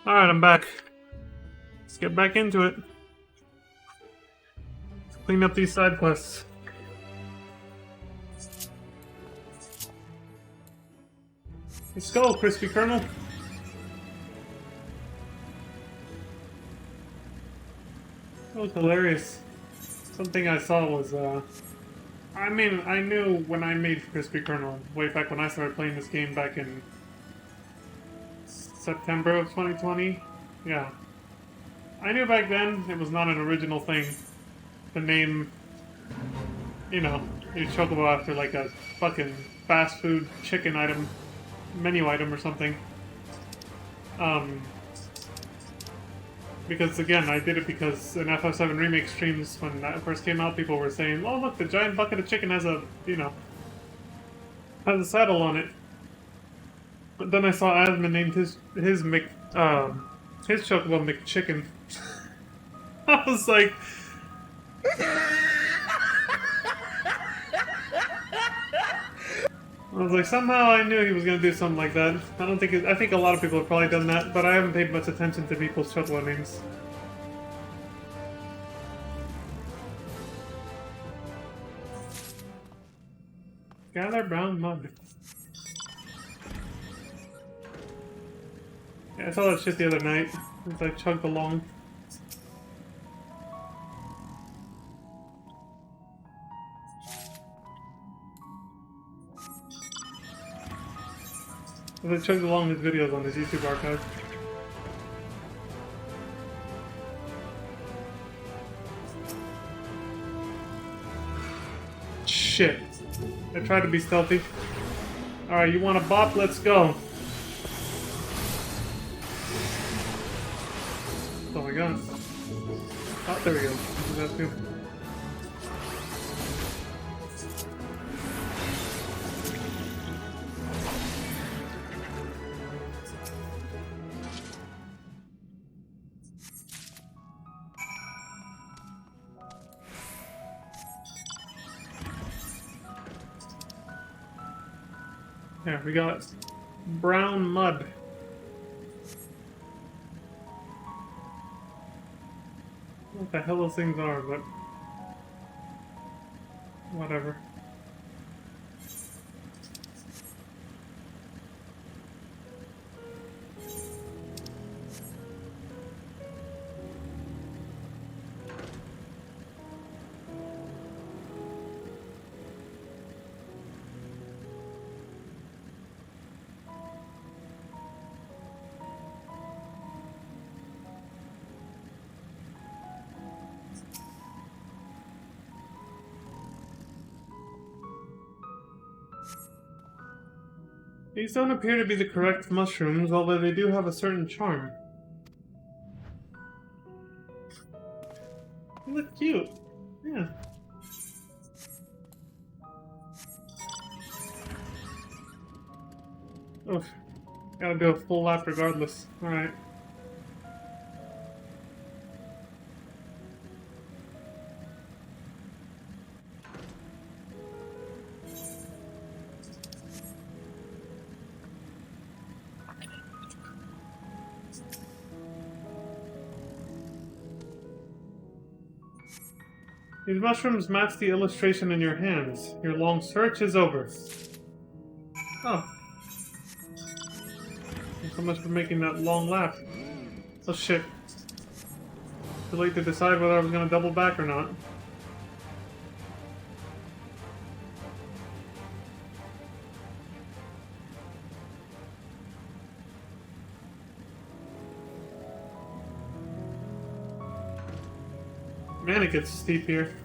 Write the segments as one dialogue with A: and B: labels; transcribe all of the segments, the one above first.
A: Alright, I'm back. Let's get back into it. Let's clean up these side quests. Let's go, Crispy Colonel. That was hilarious. Something I saw was, I mean, I knew when I made Crispy Colonel, way back when I started playing this game back in September of 2020. Yeah. I knew back then it was not an original thing to name, you know, your chocobo after like a fucking fast food chicken item, menu item or something. Because again, I did it because in FF7 Remake streams, when that first came out, people were saying, oh look, the giant bucket of chicken has a, you know, has a saddle on it. But then I saw Asmund named his chocobo McChicken. I was like... somehow I knew he was gonna do something like that. I think a lot of people have probably done that, but I haven't paid much attention to people's chocobo names. Gather brown mud. Yeah, I saw that shit the other night as I chugged along. As I chugged along his videos on his YouTube archive. Shit. I tried to be stealthy. Alright, you want a bop? Let's go. That's all I got. Oh, there we go. That's good. Yeah, we got brown mud. What the hell those things are, but whatever. These don't appear to be the correct mushrooms, although they do have a certain charm. They look cute. Yeah. Oof. Gotta do a full lap regardless. Alright. These mushrooms match the illustration in your hands. Your long search is over. Oh. So much for making that long lap. Oh shit. Too late to decide whether I was gonna double back or not. Man, it gets steep here.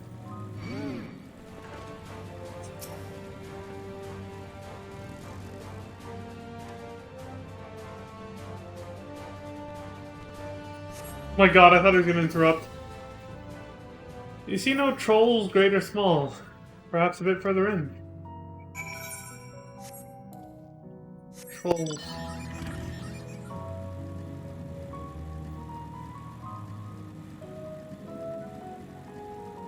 A: My god, I thought he was gonna interrupt. You see no trolls, great or small. Perhaps a bit further in. Trolls.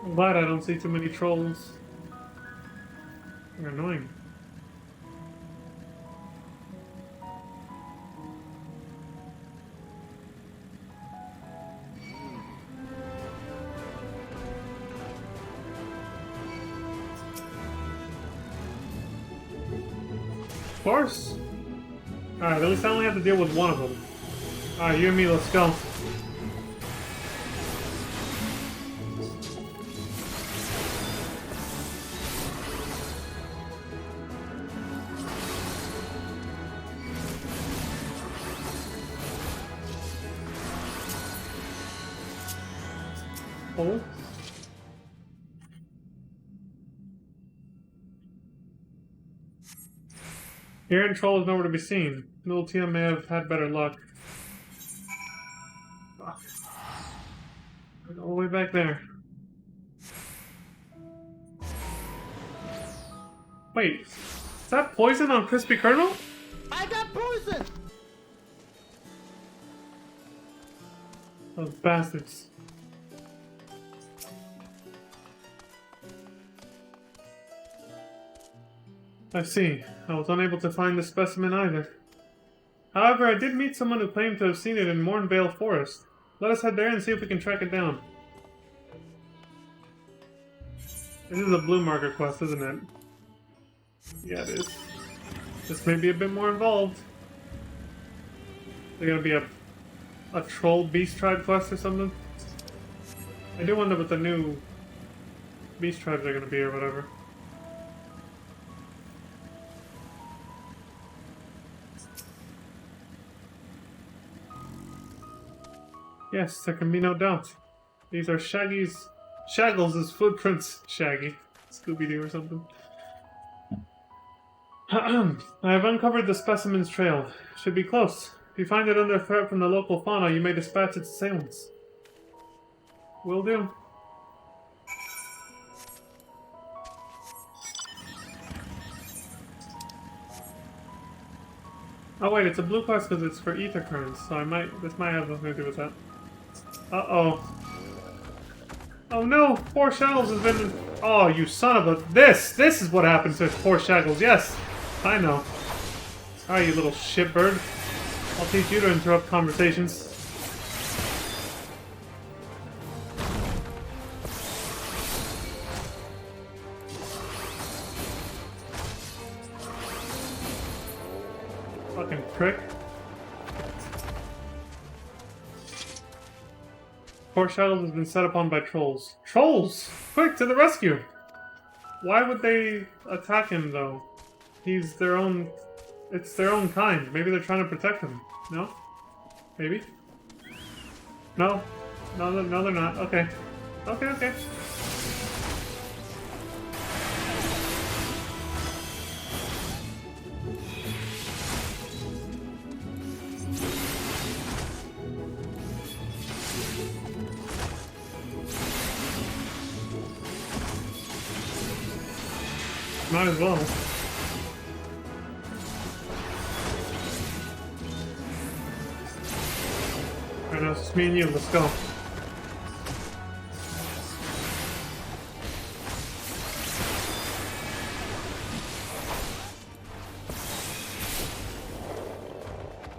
A: I'm glad I don't see too many trolls. They're annoying. Of course. Alright, at least I only have to deal with one of them. Alright, you and me, let's go. Oh. Here and Troll is nowhere to be seen. Little Tia may have had better luck. Fuck. All the way back there. Wait, is that poison on Crispy Kernel?
B: I got poison!
A: Those bastards. I see. I was unable to find the specimen either. However, I did meet someone who claimed to have seen it in Mornvale Forest. Let us head there and see if we can track it down. This is a blue marker quest, isn't it? Yeah, it is. This may be a bit more involved. They're gonna be a troll beast tribe quest or something? I do wonder what the new beast tribes are gonna be or whatever. Yes, there can be no doubt. These are Shaggles' footprints. Shaggy. Scooby-Doo or something. I have uncovered the specimen's trail. Should be close. If you find it under threat from the local fauna, you may dispatch its assailants. Will do. Oh wait, it's a blue quest because it's for ether currents, so this might have something to do with that. Uh-oh. Oh no! Poor Shaggles has been... Oh, you son of a... This is what happens to poor Shaggles, yes! I know. Alright, you little shitbird. I'll teach you to interrupt conversations. Fucking prick. Poor Shadows has been set upon by trolls. Trolls! Quick, to the rescue! Why would they attack him, though? He's their own... It's their own kind. Maybe they're trying to protect him. No? Maybe? No? No, they're not. Okay. Okay. Might as well. Alright, now it's just me and you. Let's go.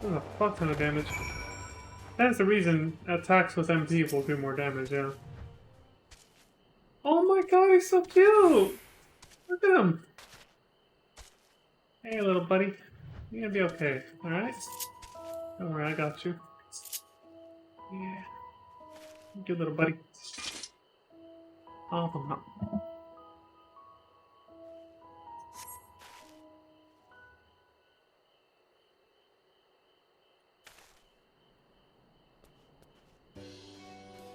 A: That's a fuck ton of damage. That's the reason attacks with MP will do more damage, yeah. Oh my god, he's so cute! Look at him! Hey, little buddy. You're gonna be okay, alright? Don't worry, I got you. Yeah. Good little buddy. Oh, come on.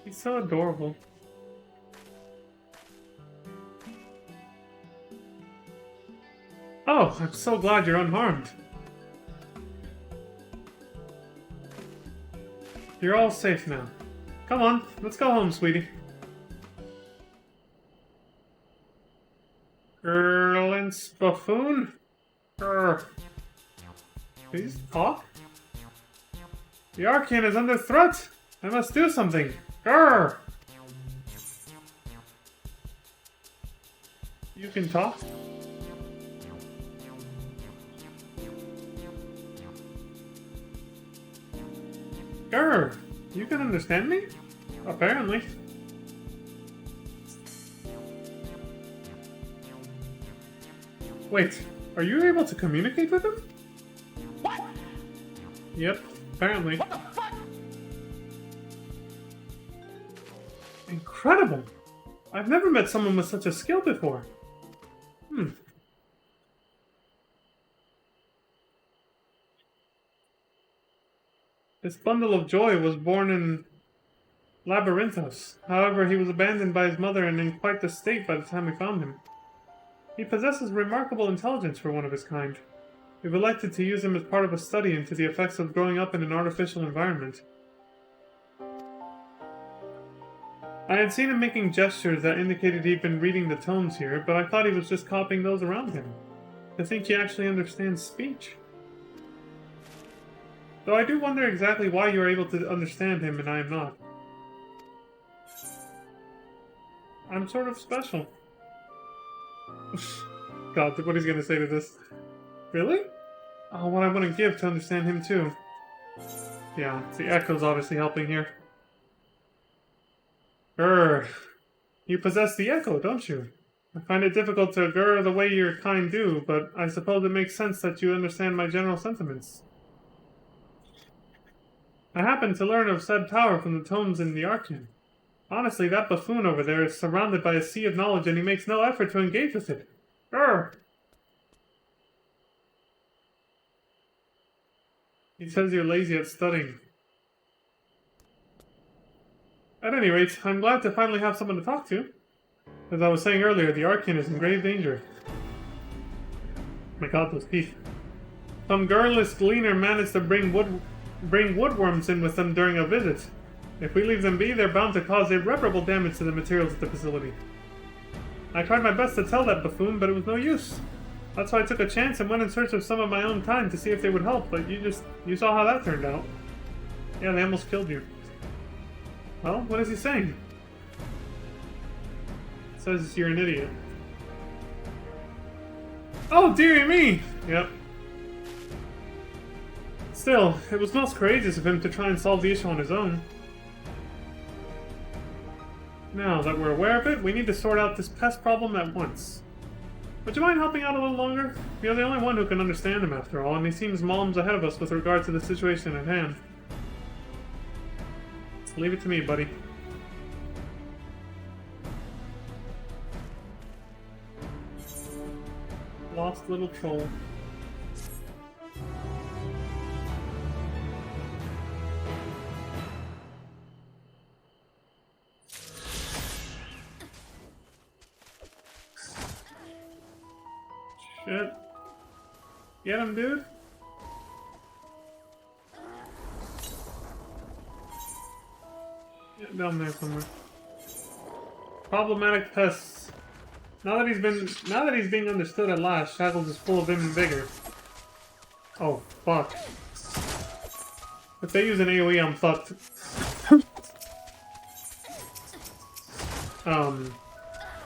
A: He's so adorable. Oh, I'm so glad you're unharmed. You're all safe now. Come on, let's go home, sweetie. Erlin Spuffoon? Please talk? The Arcane is under threat! I must do something! Grr! You can talk? Grr! You can understand me? Apparently. Wait, Are you able to communicate with him?
B: What?
A: Yep, apparently.
B: What the fuck?
A: Incredible! I've never met someone with such a skill before. This bundle of joy was born in Labyrinthos. However, he was abandoned by his mother and in quite the state by the time we found him. He possesses remarkable intelligence for one of his kind. We've elected to use him as part of a study into the effects of growing up in an artificial environment. I had seen him making gestures that indicated he'd been reading the tomes here, but I thought he was just copying those around him. To think he actually understands speech. Though I do wonder exactly why you are able to understand him and I am not. I'm sort of special. God, what he's gonna say to this. Really? Oh, what I wouldn't give to understand him too. Yeah, the echo's obviously helping here. You possess the echo, don't you? I find it difficult to the way your kind do, but I suppose it makes sense that you understand my general sentiments. I happened to learn of said power from the tomes in the Archean. Honestly, that buffoon over there is surrounded by a sea of knowledge and he makes no effort to engage with it. He says you're lazy at studying. At any rate, I'm glad to finally have someone to talk to. As I was saying earlier, the Archean is in grave danger. My god, those teeth. Some garrulous gleaner managed to bring woodworms in with them during a visit. If we leave them be, they're bound to cause irreparable damage to the materials at the facility. I tried my best to tell that buffoon, but it was no use. That's why I took a chance and went in search of some of my own kind to see if they would help, but you saw how that turned out. Yeah, they almost killed you. Well, what is he saying? It says you're an idiot. Oh, dearie me! Yep. Still, it was most courageous of him to try and solve the issue on his own. Now that we're aware of it, we need to sort out this pest problem at once. Would you mind helping out a little longer? You're the only one who can understand him after all, and he seems malms ahead of us with regard to the situation at hand. Leave it to me, buddy. Lost little troll. Shit. Get him, dude. Yeah, down there somewhere. Problematic pests. Now that he's being understood at last, Shackles is full of vim and vigor. Oh, fuck. If they use an AoE, I'm fucked.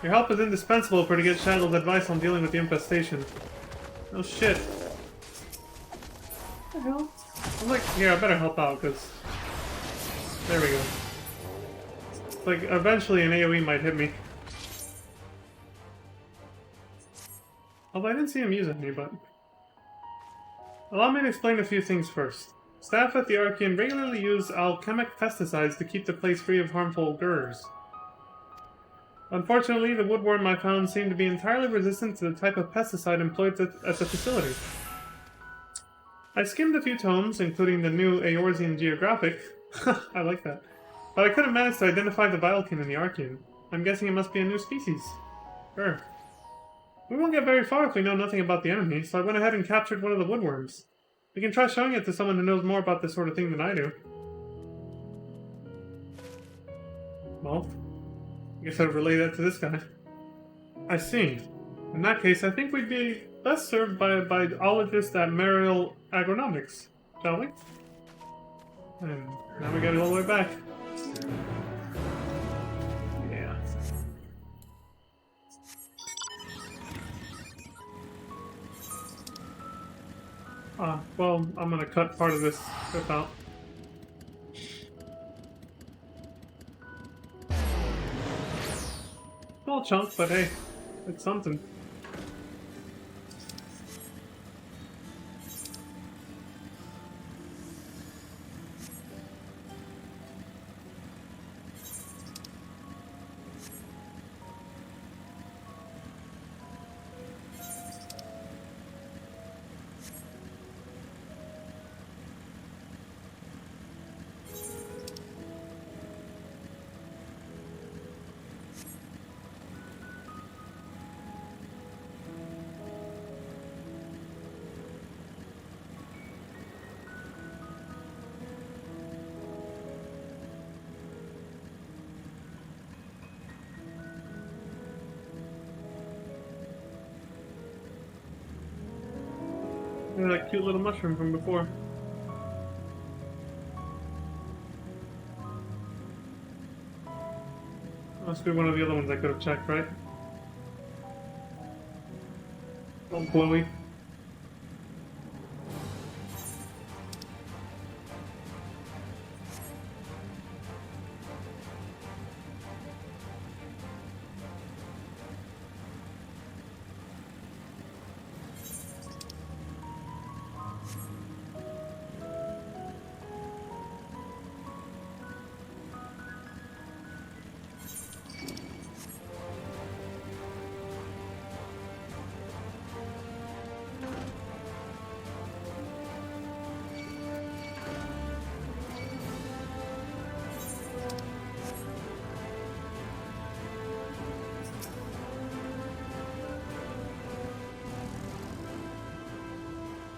A: Your help is indispensable for to get Shackles' advice on dealing with the infestation. Oh shit. What the hell? I'm like, here, I better help out, because... There we go. Like, eventually an AoE might hit me. Although I didn't see him use any, but... Allow me to explain a few things first. Staff at the Archean regularly use alchemic pesticides to keep the place free of harmful gurrs. Unfortunately, the woodworm I found seemed to be entirely resistant to the type of pesticide employed at the facility. I skimmed a few tomes, including the new Eorzean Geographic. I like that. But I couldn't manage to identify the Vilekin in the Archean. I'm guessing it must be a new species. Sure. We won't get very far if we know nothing about the enemy, so I went ahead and captured one of the woodworms. We can try showing it to someone who knows more about this sort of thing than I do. Well, I guess I'd relay that to this guy. I see. In that case, I think we'd be best served by a biologist at Mariel Agronomics, shall we? And now we got it all the way back. Yeah. Well, I'm gonna cut part of this clip out. Small chunk, but hey, it's something. that cute little mushroom from before. Must be one of the other ones I could have checked, right? Oh, glowy.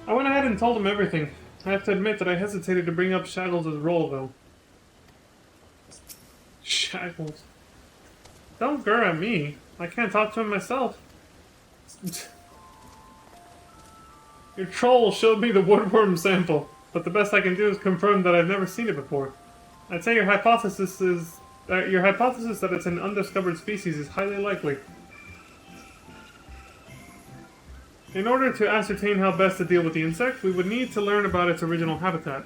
A: I went ahead and told him everything. I have to admit that I hesitated to bring up Shaggles' role, though. Shaggles. Don't grr at me. I can't talk to him myself. Your troll showed me the woodworm sample, but the best I can do is confirm that I've never seen it before. I'd say your hypothesis that it's an undiscovered species is highly likely. In order to ascertain how best to deal with the insect, we would need to learn about its original habitat.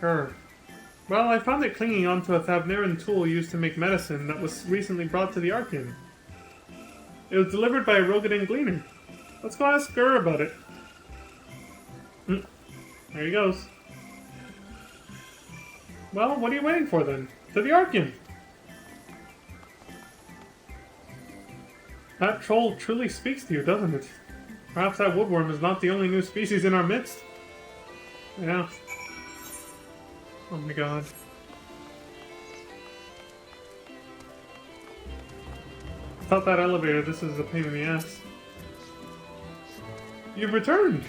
A: Grr. Well, I found it clinging onto a Thavnaran tool used to make medicine that was recently brought to the Archean. It was delivered by a Rogadan gleaner. Let's go ask Grr about it. There he goes. Well, what are you waiting for then? To the Archean! That troll truly speaks to you, doesn't it? Perhaps that woodworm is not the only new species in our midst. Yeah. Oh my god. Without that elevator, this is a pain in the ass. You've returned!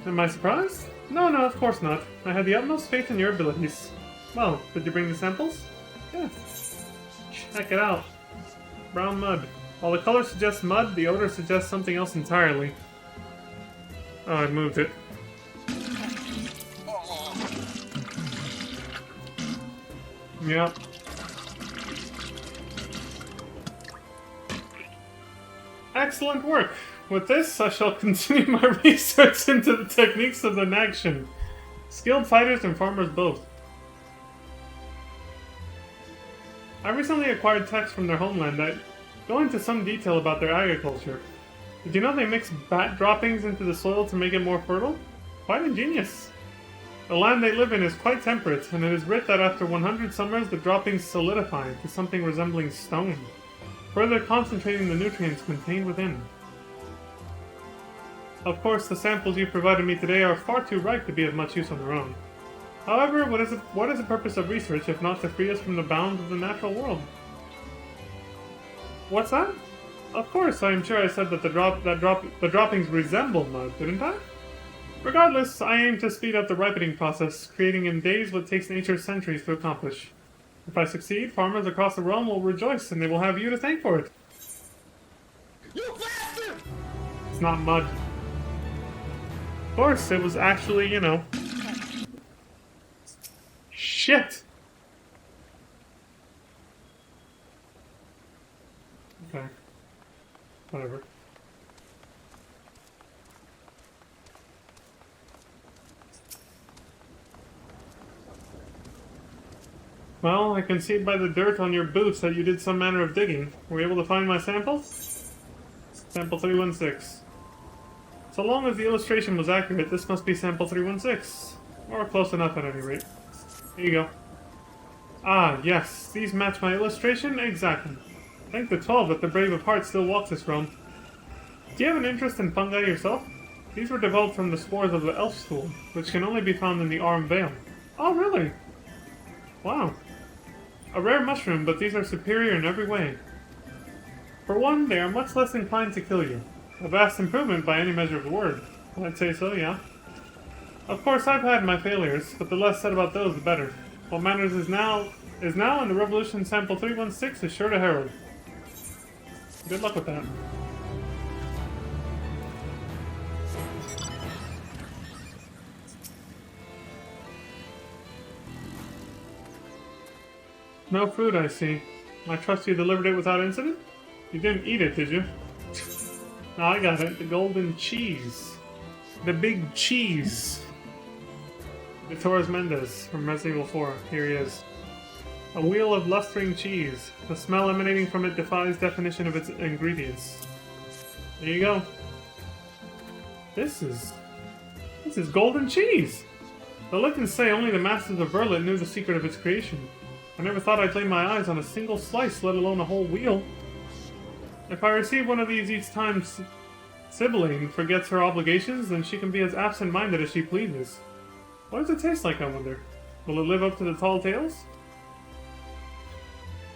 A: Am I surprised? No, of course not. I had the utmost faith in your abilities. Well, did you bring the samples? Yeah. Check it out. Brown mud. While the color suggests mud, the odor suggests something else entirely. Oh, I moved it. Yep. Excellent work! With this, I shall continue my research into the techniques of the Nagshan. Skilled fighters and farmers both. I recently acquired texts from their homeland that go into some detail about their agriculture. Did you know they mix bat droppings into the soil to make it more fertile? Quite ingenious. The land they live in is quite temperate, and it is writ that after 100 summers the droppings solidify into something resembling stone, further concentrating the nutrients contained within. Of course, the samples you provided me today are far too ripe to be of much use on their own. However, what is the purpose of research if not to free us from the bounds of the natural world? What's that? Of course, I am sure I said that the droppings resemble mud, didn't I? Regardless, I aim to speed up the ripening process, creating in days what takes nature centuries to accomplish. If I succeed, farmers across the realm will rejoice, and they will have you to thank for it.
B: You bastard!
A: It's not mud. Of course, it was actually, you know... Shit! Okay. Whatever. Well, I can see by the dirt on your boots that you did some manner of digging. Were you able to find my sample? Sample 316. So long as the illustration was accurate, this must be sample 316. Or close enough at any rate. Here you go. Ah, yes. These match my illustration exactly. Thank the 12 that the brave of heart still walks this realm. Do you have an interest in fungi yourself? These were developed from the spores of the elf school, which can only be found in the Arm Vale. Oh, really? Wow. A rare mushroom, but these are superior in every way. For one, they are much less inclined to kill you. A vast improvement by any measure of the word. I'd say so, yeah. Of course, I've had my failures, but the less said about those, the better. What matters is now, and the revolution sample 316 is sure to herald. Good luck with that. No food, I see. I trust you delivered it without incident? You didn't eat it, did you? No, I got it. The golden cheese. The big cheese. The Torres Mendez from Resident Evil 4. Here he is. A wheel of lustring cheese. The smell emanating from it defies definition of its ingredients. There you go. This is golden cheese. The legends say only the masters of Verlet knew the secret of its creation. I never thought I'd lay my eyes on a single slice, let alone a whole wheel. If I receive one of these each time Sibylline forgets her obligations, then she can be as absent-minded as she pleases. What does it taste like, I wonder? Will it live up to the tall tales?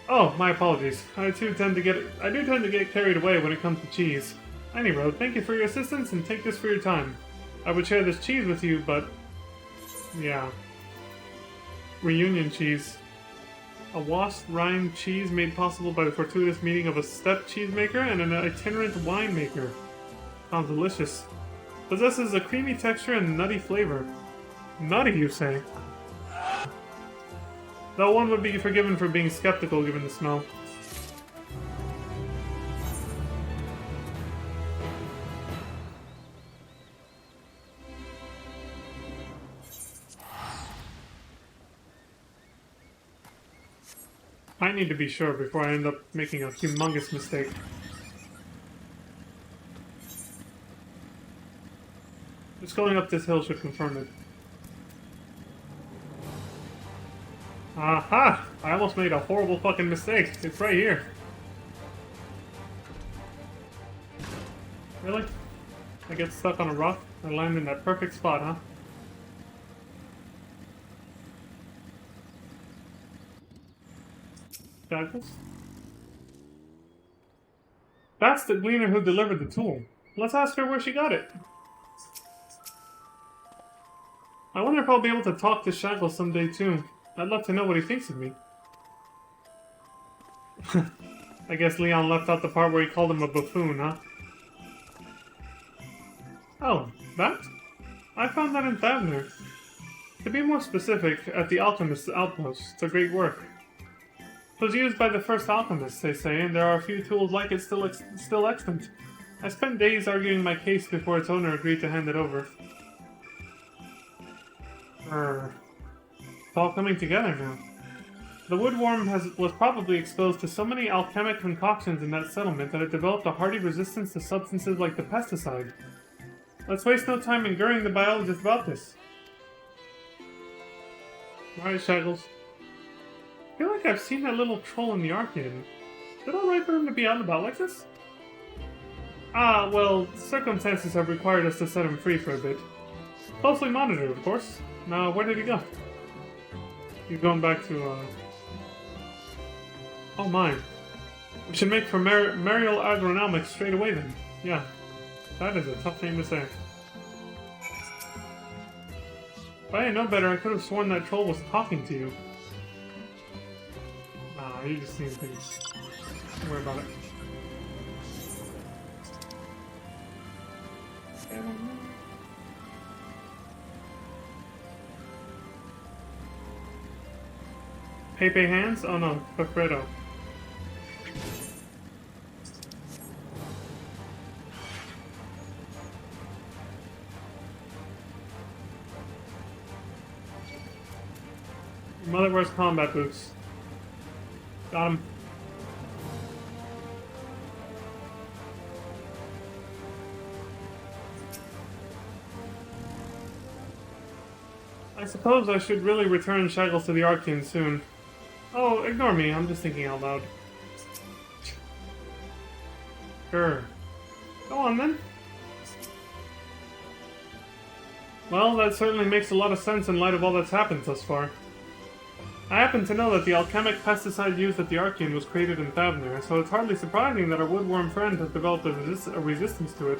A: Oh, my apologies. I do tend to get carried away when it comes to cheese. Anyway, thank you for your assistance and take this for your time. I would share this cheese with you, but yeah. Reunion cheese. A wasp rind cheese made possible by the fortuitous meeting of a step cheesemaker and an itinerant winemaker. Sounds delicious. Possesses a creamy texture and nutty flavor. Nutty, you say? Though one would be forgiven for being skeptical given the smell. I need to be sure before I end up making a humongous mistake. Just going up this hill should confirm it. Aha! I almost made a horrible fucking mistake. It's right here. Really? I get stuck on a rock? I land in that perfect spot, huh? Shackles? That's the gleaner who delivered the tool. Let's ask her where she got it. I wonder if I'll be able to talk to Shackles someday too. I'd love to know what he thinks of me. I guess Leon left out the part where he called him a buffoon, huh? Oh, that? I found that in Thavner. To be more specific, at the Alchemist's outpost. It's a great work. It was used by the first alchemists, they say, and there are a few tools like it still extant. I spent days arguing my case before its owner agreed to hand it over. It's all coming together now. The woodworm was probably exposed to so many alchemic concoctions in that settlement that it developed a hardy resistance to substances like the pesticide. Let's waste no time inguring the biologist about this. Alright, Shackles. I feel like I've seen that little troll in the arcade. Is it alright for him to be out and about like this? Ah, well, circumstances have required us to set him free for a bit. Closely monitored, of course. Now, where did he go? He's going back to, Oh my. We should make for Mariel Agronomics straight away then. Yeah. That is a tough name to say. If I didn't know better, I could have sworn that troll was talking to you. Nah, you just seen things. Don't worry about it. Pepe hands? Oh no, Alfredo. Mother wears combat boots. Got him. I suppose I should really return Shackles to the Arcane soon. Oh, ignore me, I'm just thinking out loud. Sure. Go on then. Well, that certainly makes a lot of sense in light of all that's happened thus far. I happen to know that the alchemic pesticide used at the Arcane was created in Thavner, so it's hardly surprising that our woodworm friend has developed a resistance to it.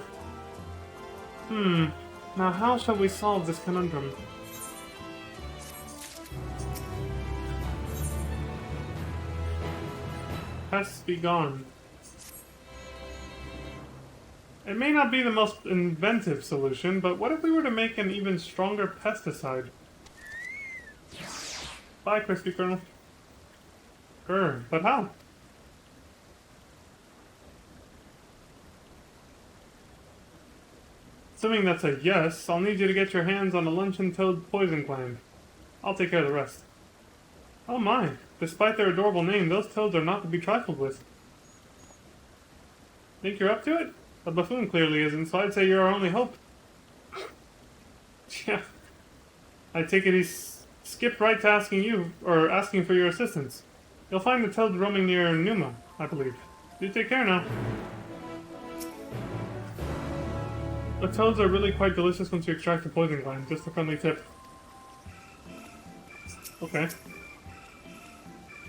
A: Now how shall we solve this conundrum? Pests be gone. It may not be the most inventive solution, but what if we were to make an even stronger pesticide? Bye, Crispy Colonel. Sure, but how? Assuming that's a yes, I'll need you to get your hands on a luncheon toad poison gland. I'll take care of the rest. Oh my, despite their adorable name, those toads are not to be trifled with. Think you're up to it? The buffoon clearly isn't, so I'd say you're our only hope. Yeah. I take it he's skipped right to asking you, or asking for your assistance. You'll find the toads roaming near Numa, I believe. Do take care now. The toads are really quite delicious once you extract the poison gland, just a friendly tip. Okay. Have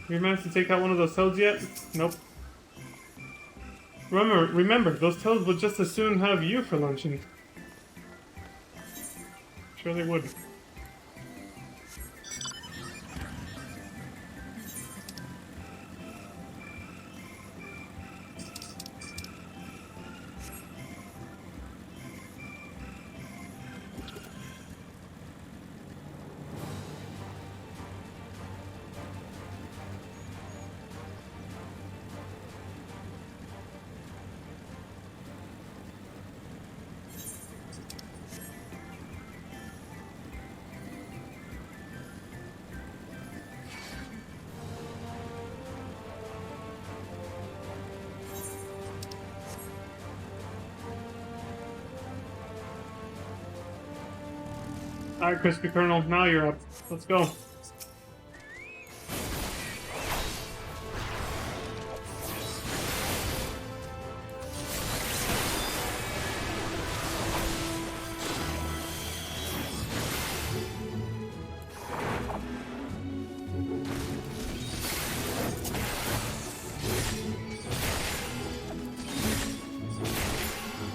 A: you managed to take out one of those toads yet? Nope. Remember, those toads would just as soon have you for luncheon. Sure they would. Alright, Crispy Colonel, now you're up. Let's go.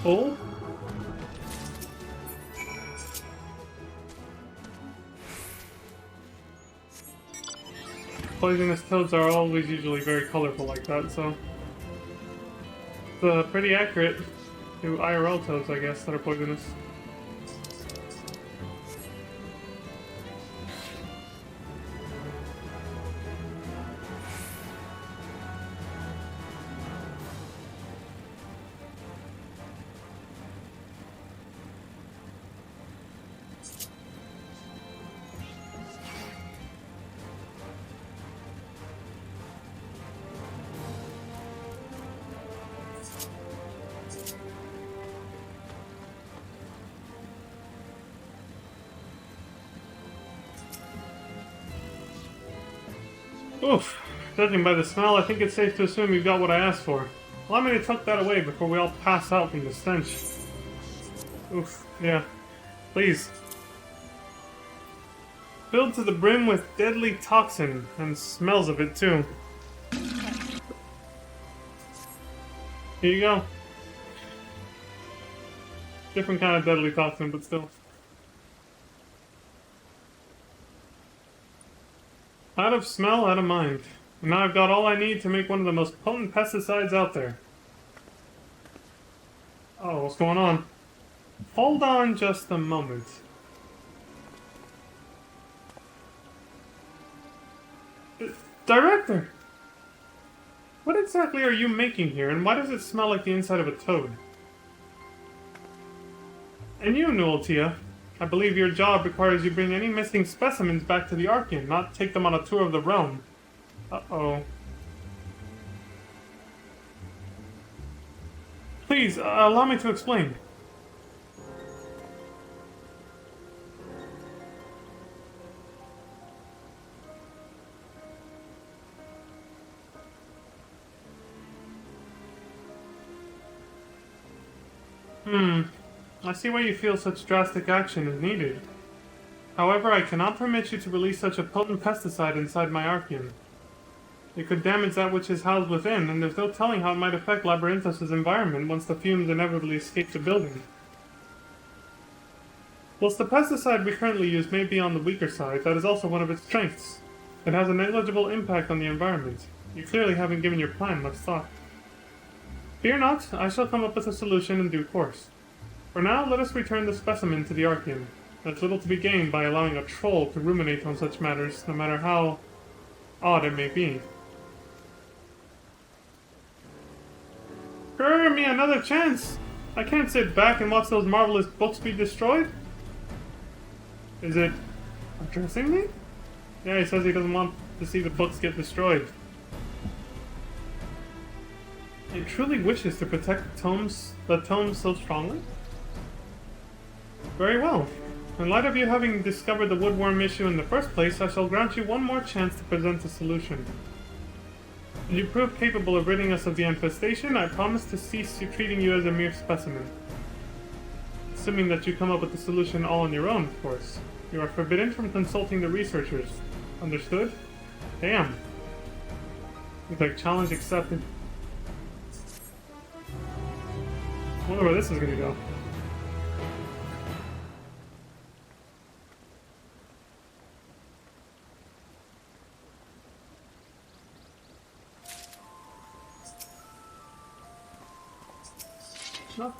A: Oh? Poisonous toads are always usually very colorful like that, so... It's pretty accurate to IRL toads, I guess, that are poisonous. Oof. Judging by the smell, I think it's safe to assume you've got what I asked for. Allow me to tuck that away before we all pass out from the stench. Oof. Yeah. Please. Filled to the brim with deadly toxin, and smells of it too. Here you go. Different kind of deadly toxin, but still. Out of smell, out of mind. And now I've got all I need to make one of the most potent pesticides out there. Oh, what's going on? Hold on just a moment. Director! What exactly are you making here, and why does it smell like the inside of a toad? And you, Nualtia, I believe your job requires you bring any missing specimens back to the Archean, not take them on a tour of the realm. Uh-oh. Please, allow me to explain. I see why you feel such drastic action is needed. However, I cannot permit you to release such a potent pesticide inside my Archean. It could damage that which is housed within, and there's no telling how it might affect Labyrinthos' environment once the fumes inevitably escape the building. Whilst the pesticide we currently use may be on the weaker side, that is also one of its strengths. It has a negligible impact on the environment. You clearly haven't given your plan much thought. Fear not, I shall come up with a solution in due course. For now, let us return the specimen to the Archean. There's little to be gained by allowing a troll to ruminate on such matters, no matter how odd it may be. me another chance! I can't sit back and watch those marvelous books be destroyed. Is it addressing me? Yeah, he says he doesn't want to see the books get destroyed. He truly wishes to protect the tomes so strongly? Very well. In light of you having discovered the woodworm issue in the first place, I shall grant you one more chance to present a solution. If you prove capable of ridding us of the infestation, I promise to cease treating you as a mere specimen. Assuming that you come up with the solution all on your own, of course. You are forbidden from consulting the researchers. Understood? Damn. Looks like challenge accepted. I wonder where this is gonna go. No.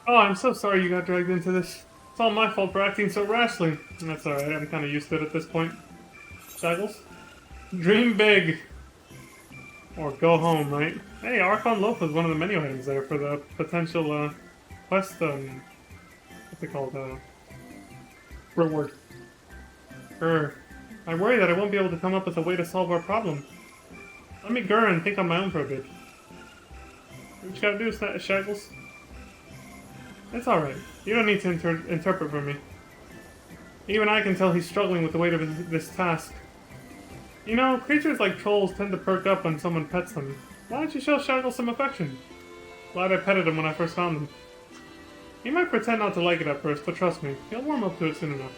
A: Oh, I'm so sorry you got dragged into this. It's all my fault for acting so rashly. That's alright, I'm kinda used to it at this point. Shaggles? Dream big! Or go home, right? Hey, Archon Loaf was one of the menu items there for the potential, quest, what's it called, reward. I worry that I won't be able to come up with a way to solve our problem. Let me grr and think on my own for a bit. What you gotta do is that, Shaggles? It's alright. You don't need to interpret for me. Even I can tell he's struggling with the weight of this task. You know, creatures like trolls tend to perk up when someone pets them. Why don't you show Shaggles some affection? Glad I petted him when I first found him. He might pretend not to like it at first, but trust me, he'll warm up to it soon enough.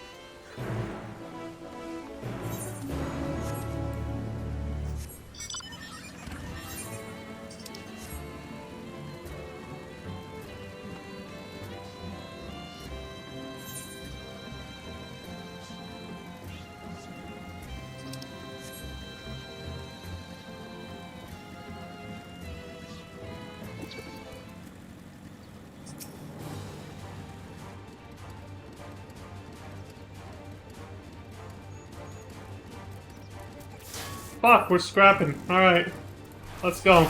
A: Fuck, we're scrapping. Alright. Let's go.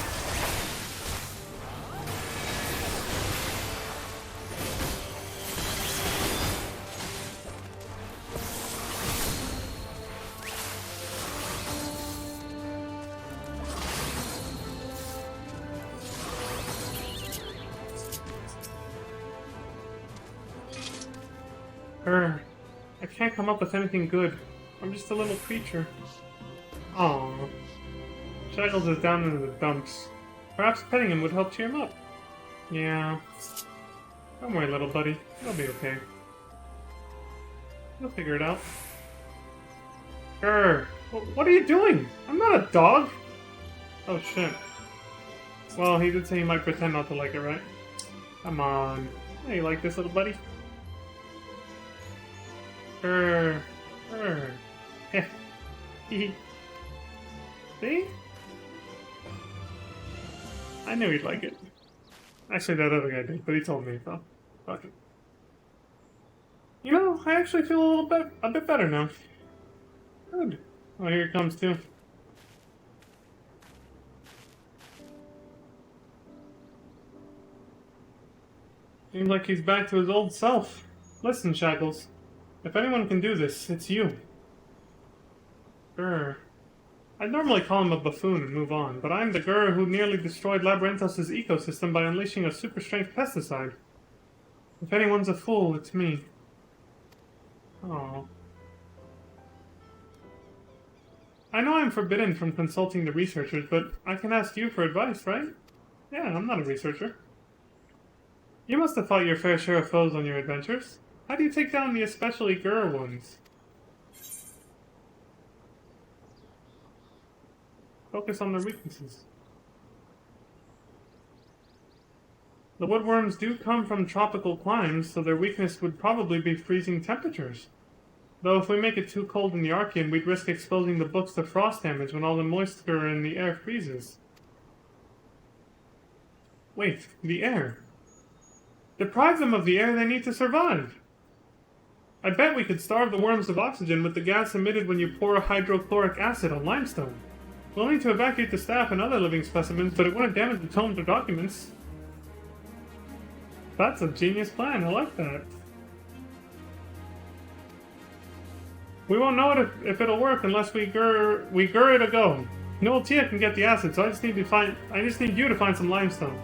A: I can't come up with anything good. I'm just a little creature. Aww. Shaggles is down in the dumps. Perhaps petting him would help cheer him up. Yeah. Don't worry, little buddy. It'll be okay. You'll figure it out. Grr! What are you doing? I'm not a dog! Oh shit. Well, he did say he might pretend not to like it, right? Come on. Hey, you like this, little buddy? Grr. Grr. Heh. Hee. See? I knew he'd like it. Actually, that other guy did, but he told me, so fuck it. You know, I actually feel a bit better now. Good. Oh, here it comes too. Seems like he's back to his old self. Listen, Shackles. If anyone can do this, it's you. Grr. I'd normally call him a buffoon and move on, but I'm the Grr who nearly destroyed Labyrinthos' ecosystem by unleashing a super-strength pesticide. If anyone's a fool, it's me. Oh. I know I'm forbidden from consulting the researchers, but I can ask you for advice, right? Yeah, I'm not a researcher. You must have fought your fair share of foes on your adventures. How do you take down the especially Grr ones? Focus on their weaknesses. The woodworms do come from tropical climes, so their weakness would probably be freezing temperatures. Though if we make it too cold in the Archean, we'd risk exposing the books to frost damage when all the moisture in the air freezes. Wait, the air. Deprive them of the air they need to survive. I bet we could starve the worms of oxygen with the gas emitted when you pour hydrochloric acid on limestone. Willing to evacuate the staff and other living specimens, but it wouldn't damage the tomes or documents. That's a genius plan. I like that. We won't know it if it'll work unless we gur it a go. No Tia can get the acid, so I just need you to find some limestone.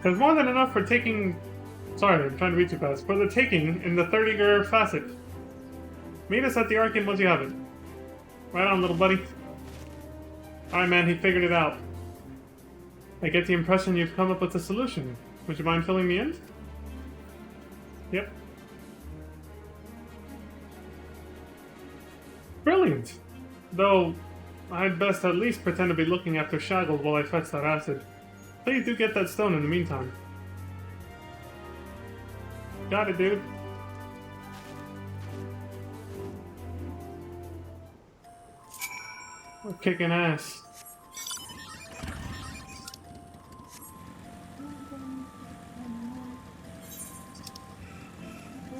A: There's more than enough for taking. Sorry, I'm trying to read too fast. For the taking in the 30 gur facet. Meet us at the Arcane once you have it. Right on, little buddy. Alright, man, he figured it out. I get the impression you've come up with a solution. Would you mind filling me in? Yep. Brilliant! Though, I'd best at least pretend to be looking after Shaggled while I fetch that acid. Please do get that stone in the meantime. Got it, dude. We're kicking ass.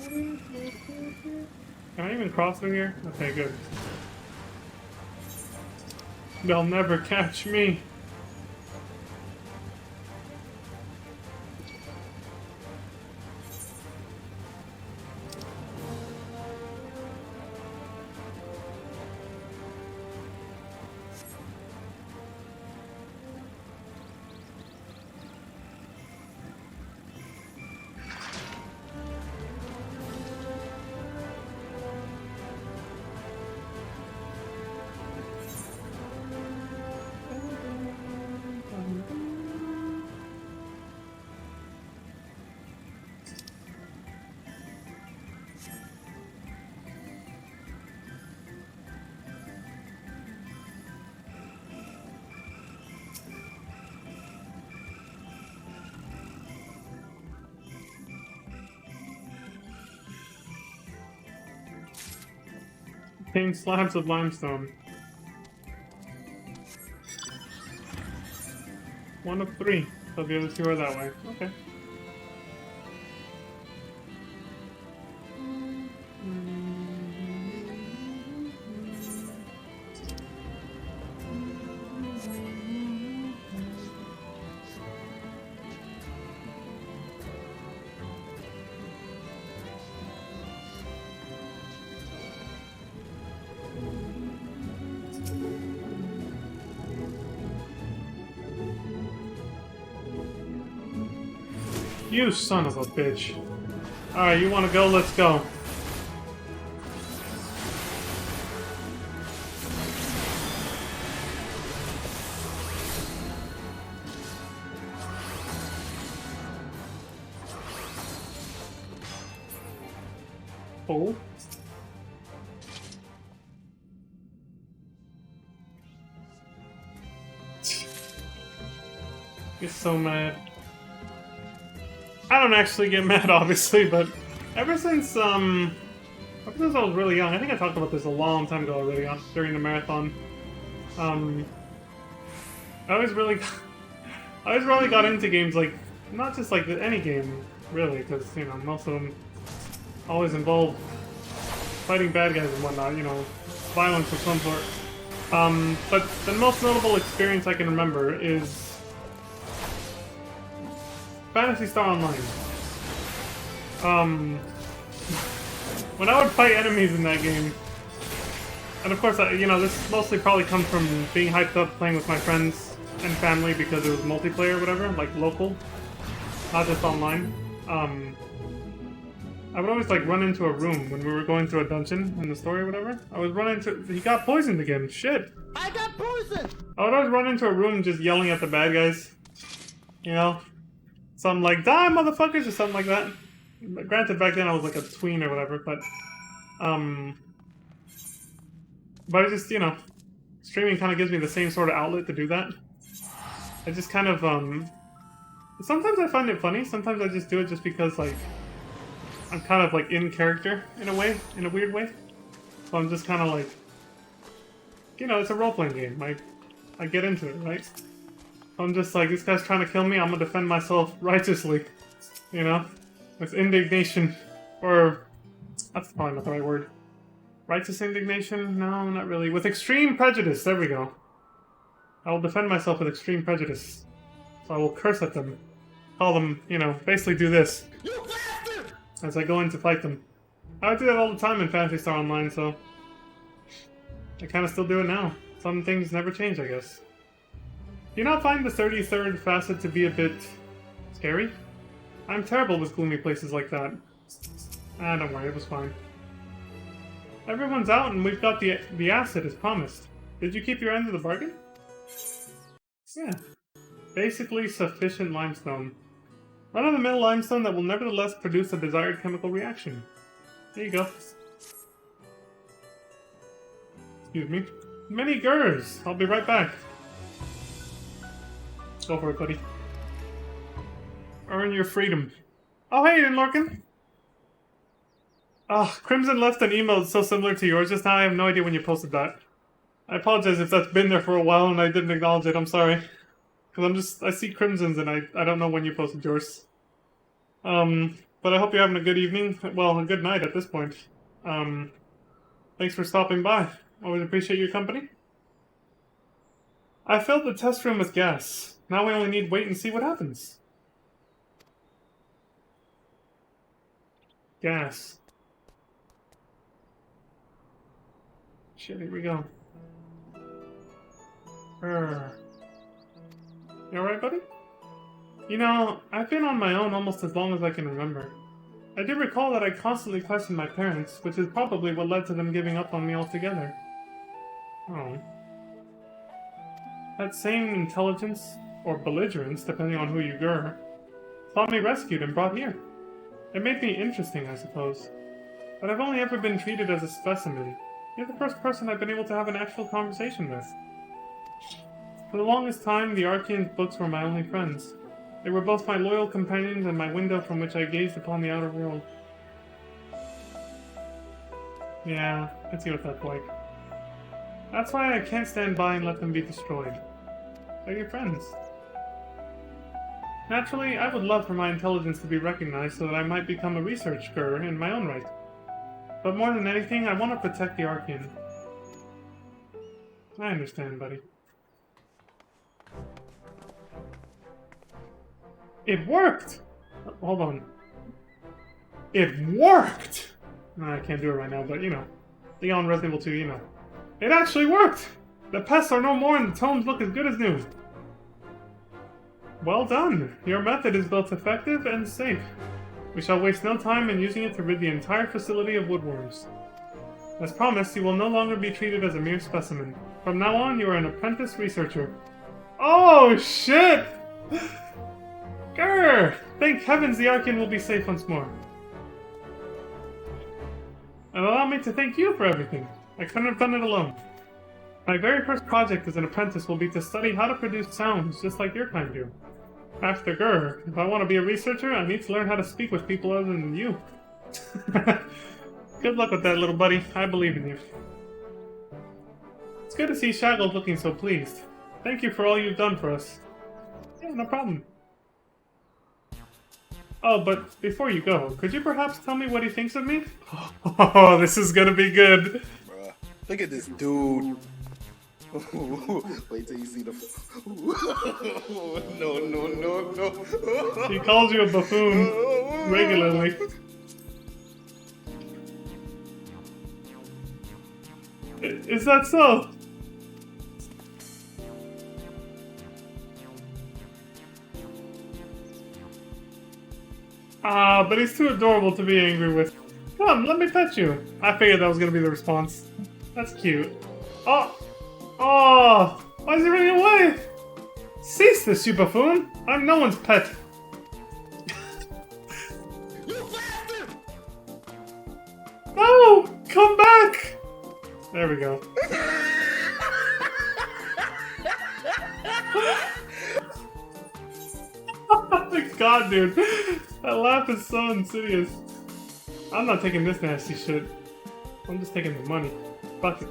A: Can I even cross through here? Okay, good. They'll never catch me. Contains slabs of limestone. 1 of 3. So the other 2 are that way. Okay. You son of a bitch. Alright, you wanna go? Let's go. Oh. Get so mad. I don't actually get mad, obviously, but ever since I was really young, I think I talked about this a long time ago already during the marathon. I always really, I always really got into games like, not just like any game, really, because, you know, most of them always involve fighting bad guys and whatnot, you know, violence of some sort. But the most notable experience I can remember is Phantasy Star Online. When I would fight enemies in that game, and of course, you know, this mostly probably comes from being hyped up playing with my friends and family because it was multiplayer or whatever, like local, not just online. I would always like run into a room when we were going through a dungeon in the story or whatever. I would run into, he got poisoned again, shit.
B: I got poisoned!
A: I would always run into a room just yelling at the bad guys, you know? Something like, die motherfuckers, or something like that. Granted, back then I was like a tween or whatever, but it just, you know, streaming kind of gives me the same sort of outlet to do that. I just kind of, sometimes I find it funny, sometimes I just do it just because, like, I'm kind of, like, in character, in a way, in a weird way. So I'm just kind of like, you know, it's a role-playing game, I get into it, right? I'm just like, this guy's trying to kill me, I'm gonna defend myself righteously, you know? With indignation, or, that's probably not the right word. Righteous indignation? No, not really. With extreme prejudice, there we go. I will defend myself with extreme prejudice. So I will curse at them. Call them, you know, basically do this.
B: You bastard!
A: As I go in to fight them. I would do that all the time in Phantasy Star Online, so... I kinda still do it now. Some things never change, I guess. Do you not find the 33rd facet to be a bit... scary? I'm terrible with gloomy places like that. Ah, don't worry, it was fine. Everyone's out and we've got the acid as promised. Did you keep your end of the bargain? Yeah. Basically sufficient limestone. Run-of-the-mill limestone that will nevertheless produce a desired chemical reaction. There you go. Excuse me. Many gurs! I'll be right back. Go for it, buddy. Earn your freedom. Oh, hey, Endwalker! Ah, Crimson left an email that's so similar to yours just now. I have no idea when you posted that. I apologize if that's been there for a while and I didn't acknowledge it. I'm sorry. Because I see Crimson's and I don't know when you posted yours. But I hope you're having a good evening. Well, a good night at this point. Thanks for stopping by. Always appreciate your company. I filled the test room with gas. Now we only need to wait and see what happens. Gas. Shit, here we go. You alright, buddy? You know, I've been on my own almost as long as I can remember. I do recall that I constantly questioned my parents, which is probably what led to them giving up on me altogether. Oh. That same intelligence, or belligerence, depending on who you gur, saw me rescued and brought here. It made me interesting, I suppose. But I've only ever been treated as a specimen. You're the first person I've been able to have an actual conversation with. For the longest time, the Archaean's books were my only friends. They were both my loyal companions and my window from which I gazed upon the outer world. Yeah, I see what that's like. That's why I can't stand by and let them be destroyed. They're your friends. Naturally, I would love for my intelligence to be recognized so that I might become a researcher in my own right. But more than anything, I want to protect the Archaean. I understand, buddy. It worked! Hold on. It worked! No, I can't do it right now, but you know. Leon Resident Evil 2, you know. It actually worked! The pests are no more and the tomes look as good as new. Well done! Your method is both effective and safe. We shall waste no time in using it to rid the entire facility of woodworms. As promised, you will no longer be treated as a mere specimen. From now on, you are an apprentice researcher. Oh, shit! Grr! Thank heavens the Archaean will be safe once more. And allow me to thank you for everything. I couldn't have done it alone. My very first project as an apprentice will be to study how to produce sounds just like your kind do. After Grr, if I want to be a researcher, I need to learn how to speak with people other than you. Good luck with that, little buddy. I believe in you. It's good to see Shaggled looking so pleased. Thank you for all you've done for us. Yeah, no problem. Oh, but before you go, could you perhaps tell me what he thinks of me? Oh, this is gonna be good.
B: Bruh, look at this dude. Wait till you see the. No.
A: He calls you a buffoon regularly. Is that so? Ah, but he's too adorable to be angry with. Come, let me pet you. I figured that was gonna be the response. That's cute. Oh! Oh! Why is he running away? Cease this, you buffoon! I'm no one's pet.
B: You bastard!
A: No! Come back! There we go. Oh my god, dude. That laugh is so insidious. I'm not taking this nasty shit. I'm just taking the money. Fuck it.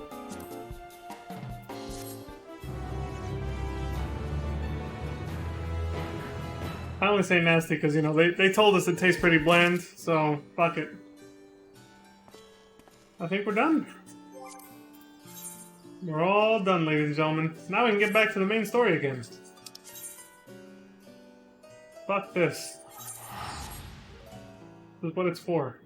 A: I only say nasty because, you know, they told us it tastes pretty bland, so fuck it. I think we're done. We're all done, ladies and gentlemen. Now we can get back to the main story again. Fuck this. This is what it's for.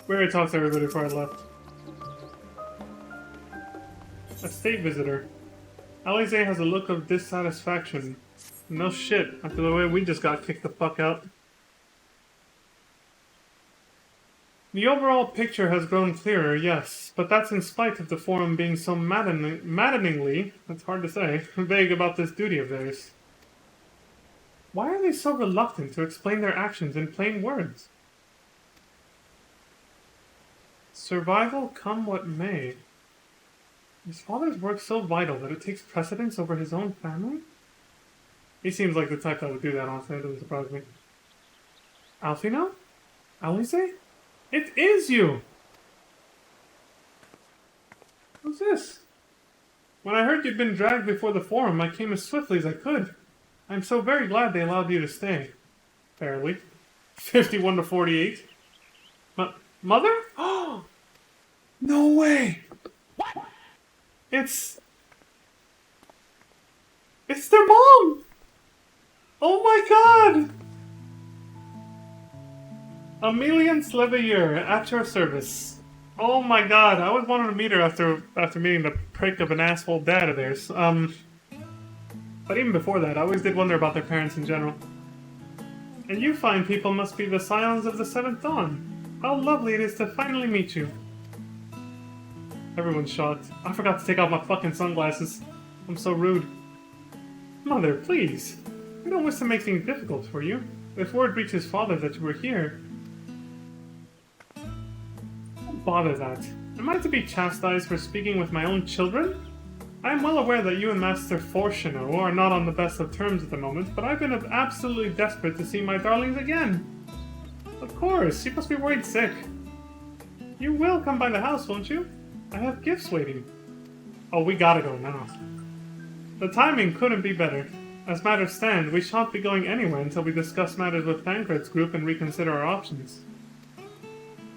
A: We already talked to everybody before I left. A state visitor. Alize has a look of dissatisfaction. No shit, after the way we just got kicked the fuck out. The overall picture has grown clearer, yes, but that's in spite of the forum being so maddeningly, that's hard to say, vague about this duty of theirs. Why are they so reluctant to explain their actions in plain words? Survival come what may. His father's work so vital that it takes precedence over his own family? He seems like the type that would do that, honestly. That doesn't surprise me. Alfino? Alize? It is you! Who's this? When I heard you'd been dragged before the forum, I came as swiftly as I could. I'm so very glad they allowed you to stay. Barely. 51 to 48. Mother? Oh! No way! What? It's their mom! Oh my god! Amelia Sleveyer, at your service. Oh my god, I always wanted to meet her after meeting the prick of an asshole dad of theirs. But even before that, I always did wonder about their parents in general. And you fine people must be the scions of the Seventh Dawn. How lovely it is to finally meet you. Everyone's shocked. I forgot to take off my fucking sunglasses. I'm so rude. Mother, please. We don't wish to make things difficult for you. If word reaches father that you were here... Don't bother that. Am I to be chastised for speaking with my own children? I am well aware that you and Master Fortuno are not on the best of terms at the moment, but I've been absolutely desperate to see my darlings again. Of course, you must be worried sick. You will come by the house, won't you? I have gifts waiting. Oh, we gotta go now. The timing couldn't be better. As matters stand, we shan't be going anywhere until we discuss matters with Thancred's group and reconsider our options.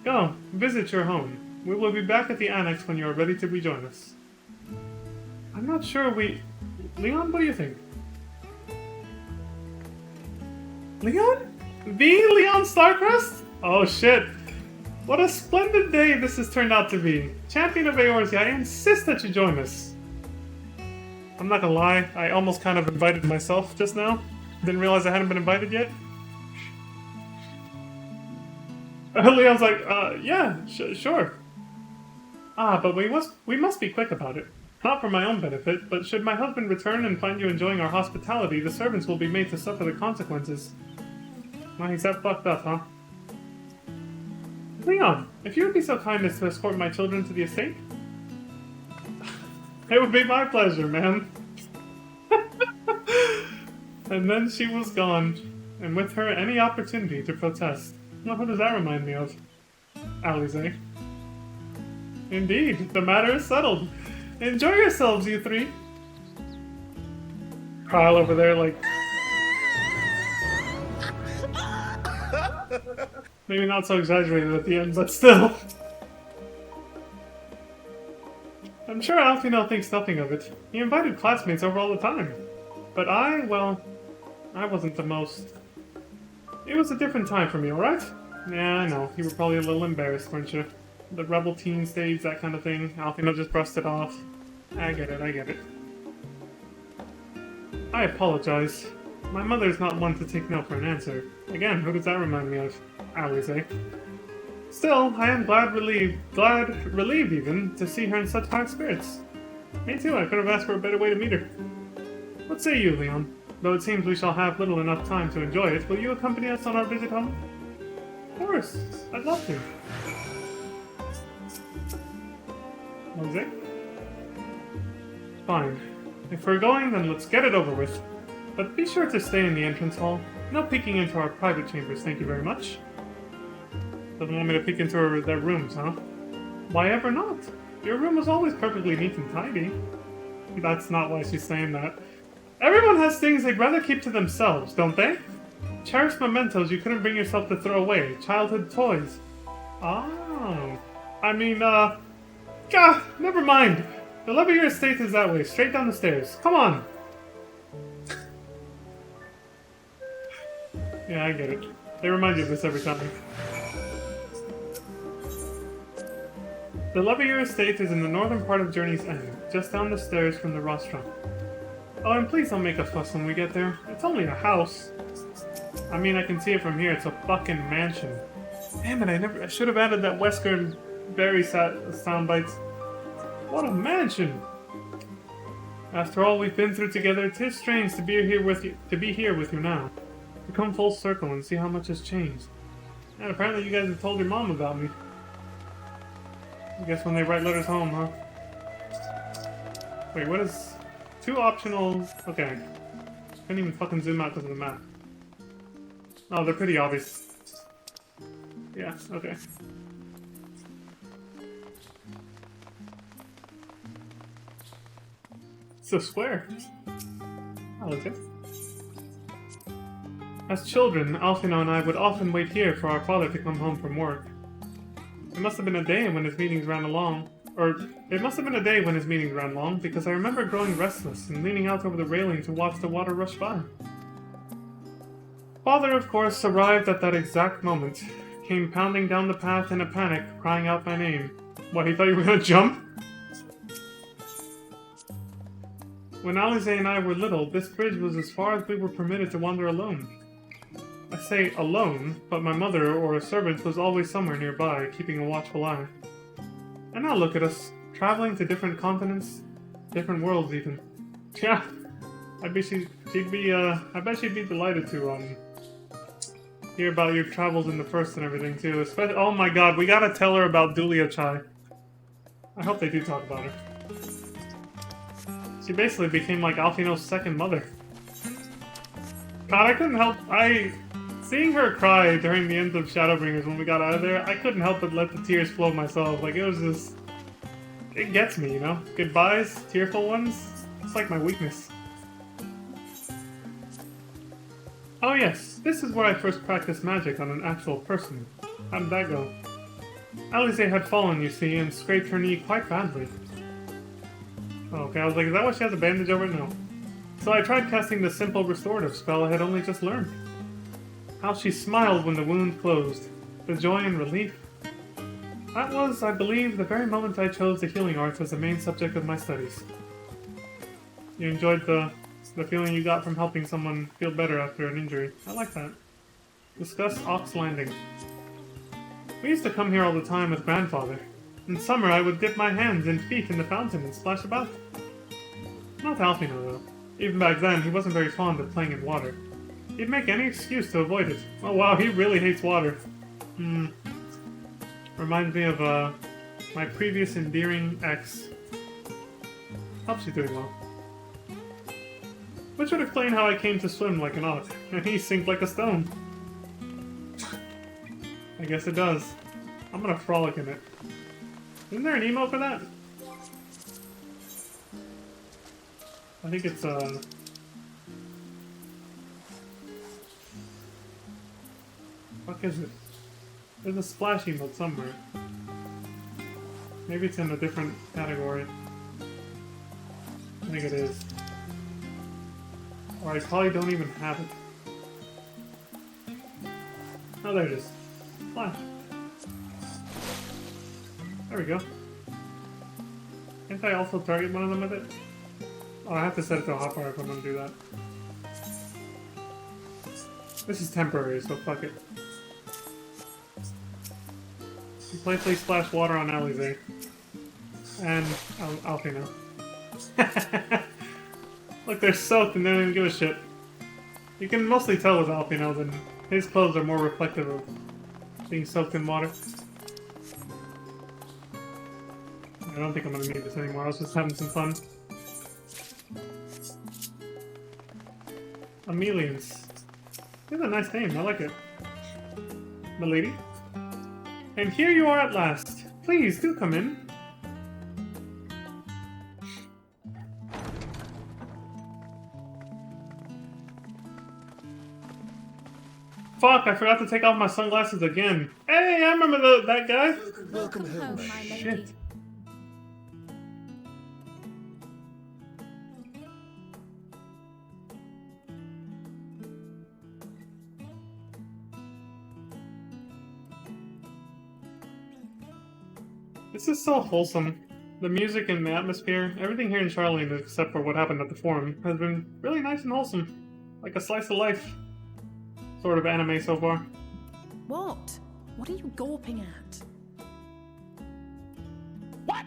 A: Go, visit your home. We will be back at the annex when you are ready to rejoin us. I'm not sure Leon, what do you think? Leon? The Leon Starcrest? Oh shit. What a splendid day this has turned out to be. Champion of Eorzea, I insist that you join us. I'm not gonna lie, I almost kind of invited myself just now. Didn't realize I hadn't been invited yet. Leon's like, yeah, sure. Ah, but we must be quick about it. Not for my own benefit, but should my husband return and find you enjoying our hospitality, the servants will be made to suffer the consequences. Well, he's that fucked up, huh? Leon, if you would be so kind as to escort my children to the estate? It would be my pleasure, man. And then she was gone, and with her any opportunity to protest. Well, who does that remind me of? Alize. Indeed, the matter is settled. Enjoy yourselves, you three. Kyle over there, like... Maybe not so exaggerated at the end, but still. I'm sure Alfino thinks nothing of it. He invited classmates over all the time. But well, I wasn't the most... It was a different time for me, alright? Yeah, I know. You were probably a little embarrassed, weren't you? The rebel teen stage, that kind of thing. Alfino just brushed it off. I get it. I apologize. My mother's not one to take no for an answer. Again, who does that remind me of? Alize. Still, I am relieved even, to see her in such high spirits. Me too, I could have asked for a better way to meet her. What say you, Leon? Though it seems we shall have little enough time to enjoy it, will you accompany us on our visit home? Of course, I'd love to. Jose? Fine. If we're going, then let's get it over with. But be sure to stay in the entrance hall. No peeking into our private chambers, thank you very much. Doesn't want me to peek into their rooms, huh? Why ever not? Your room was always perfectly neat and tidy. That's not why she's saying that. Everyone has things they'd rather keep to themselves, don't they? Cherished mementos you couldn't bring yourself to throw away. Childhood toys. Oh. I mean, Gah, never mind. The love of your estate is that way, straight down the stairs. Come on. Yeah, I get it. They remind you of this every time. The Levier estate is in the northern part of Journey's End, just down the stairs from the rostrum. Oh, and please don't make a fuss when we get there. It's only a house. I mean, I can see it from here. It's a fucking mansion. Damn it, I should have added that Wesker Berry sound bites. What a mansion! After all we've been through together, 'tis strange to be here with you now. To come full circle and see how much has changed. And apparently you guys have told your mom about me. I guess when they write letters home, huh? Wait, what is... 2 optional... Okay. Couldn't even fucking zoom out because of the map. Oh, they're pretty obvious. Yeah, okay. It's a square. Oh, okay. As children, Alfino and I would often wait here for our father to come home from work. It must have been a day when his meetings ran long, because I remember growing restless and leaning out over the railing to watch the water rush by. Father, of course, arrived at that exact moment, came pounding down the path in a panic, crying out my name. What, he thought you were gonna jump? When Alize and I were little, this bridge was as far as we were permitted to wander alone. I say alone, but my mother or a servant was always somewhere nearby, keeping a watchful eye. And now look at us, traveling to different continents, different worlds even. Yeah, I bet she'd be delighted to hear about your travels in the first and everything too. Especially, oh my god, we gotta tell her about Dulia Chai. I hope they do talk about her. She basically became like Alfino's second mother. God, I couldn't help. Seeing her cry during the end of Shadowbringers when we got out of there, I couldn't help but let the tears flow myself. Like, it was just... It gets me, you know? Goodbyes, tearful ones, it's like my weakness. Oh yes, this is where I first practiced magic on an actual person. How did that go? Alize had fallen, you see, and scraped her knee quite badly. Okay, I was like, is that why she has a bandage over it? No. So I tried casting the simple restorative spell I had only just learned. How she smiled when the wound closed. The joy and relief. That was, I believe, the very moment I chose the healing arts as the main subject of my studies. You enjoyed the feeling you got from helping someone feel better after an injury. I like that. Discuss Ox Landing. We used to come here all the time with grandfather. In summer, I would dip my hands and feet in the fountain and splash about. Not Alfino, though. Even back then, he wasn't very fond of playing in water. He'd make any excuse to avoid it. Oh wow, he really hates water. Reminds me of, my previous endearing ex. Hope she's doing well. Which would explain how I came to swim like an ox, and he sink like a stone. I guess it does. I'm gonna frolic in it. Isn't there an emote for that? I think it's, fuck is it? There's a splash emote somewhere. Maybe it's in a different category. I think it is. Or I probably don't even have it. Oh, there it is. Splash. There we go. Can't I also target one of them with it? Oh, I have to set it to hotbar if I'm gonna do that. This is temporary, so fuck it. You playfully splash water on Alize. And Alfino. Look, they're soaked and they don't even give a shit. You can mostly tell with Alfino that his clothes are more reflective of being soaked in water. I don't think I'm gonna need this anymore, I was just having some fun. Amelians. It's a nice name, I like it. Milady? And here you are at last. Please, do come in. Fuck, I forgot to take off my sunglasses again. Hey, I remember that guy.
C: Welcome home, my lady.
A: Shit. This is so wholesome. The music and the atmosphere, everything here in Charlene, except for what happened at the forum, has been really nice and wholesome. Like a slice of life sort of anime so far.
C: What? What are you gawping at?
B: What?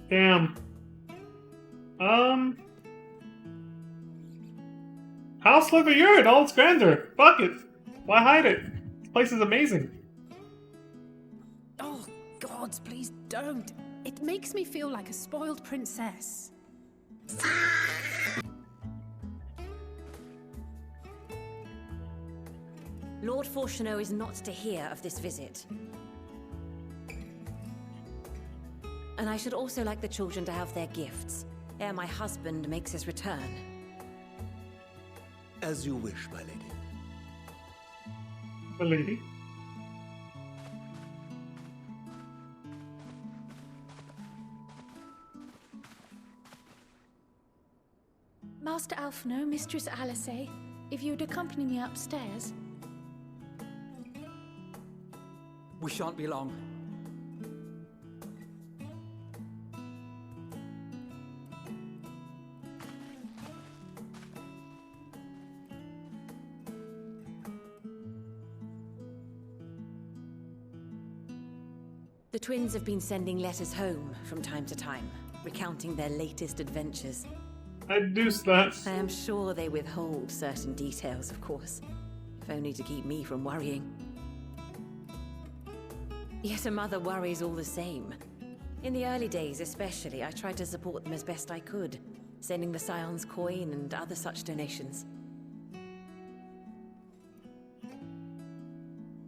A: Damn. House Sliver Yurt, all its grandeur. Fuck it. Why hide it? This place is amazing.
C: Oh, gods, please don't. It makes me feel like a spoiled princess.
D: Lord Fortuneau is not to hear of this visit. And I should also like the children to have their gifts, ere my husband makes his return.
E: As you wish, my lady.
A: The lady.
C: Master Alphino, Mistress Alice, if you'd accompany me upstairs.
F: We shan't be long.
D: The twins have been sending letters home from time to time, recounting their latest adventures.
A: I deduced that.
D: I am sure they withhold certain details, of course, if only to keep me from worrying. Yet a mother worries all the same. In the early days especially, I tried to support them as best I could, sending the Scion's coin and other such donations.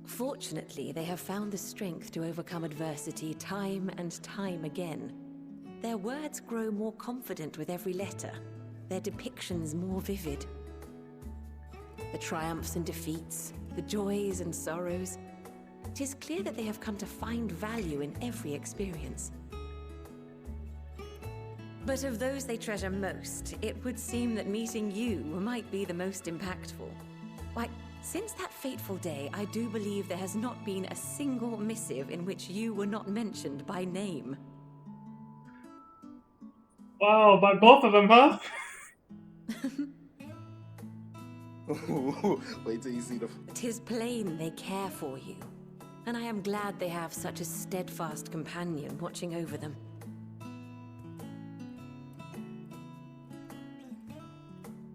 D: Fortunately, they have found the strength to overcome adversity time and time again. Their words grow more confident with every letter, their depictions more vivid. The triumphs and defeats, the joys and sorrows. It is clear that they have come to find value in every experience. But of those they treasure most, it would seem that meeting you might be the most impactful. Why, since that fateful day, I do believe there has not been a single missive in which you were not mentioned by name.
A: Wow, by both of them, huh?
B: Wait till you see the.
D: 'Tis plain they care for you, and I am glad they have such a steadfast companion watching over them.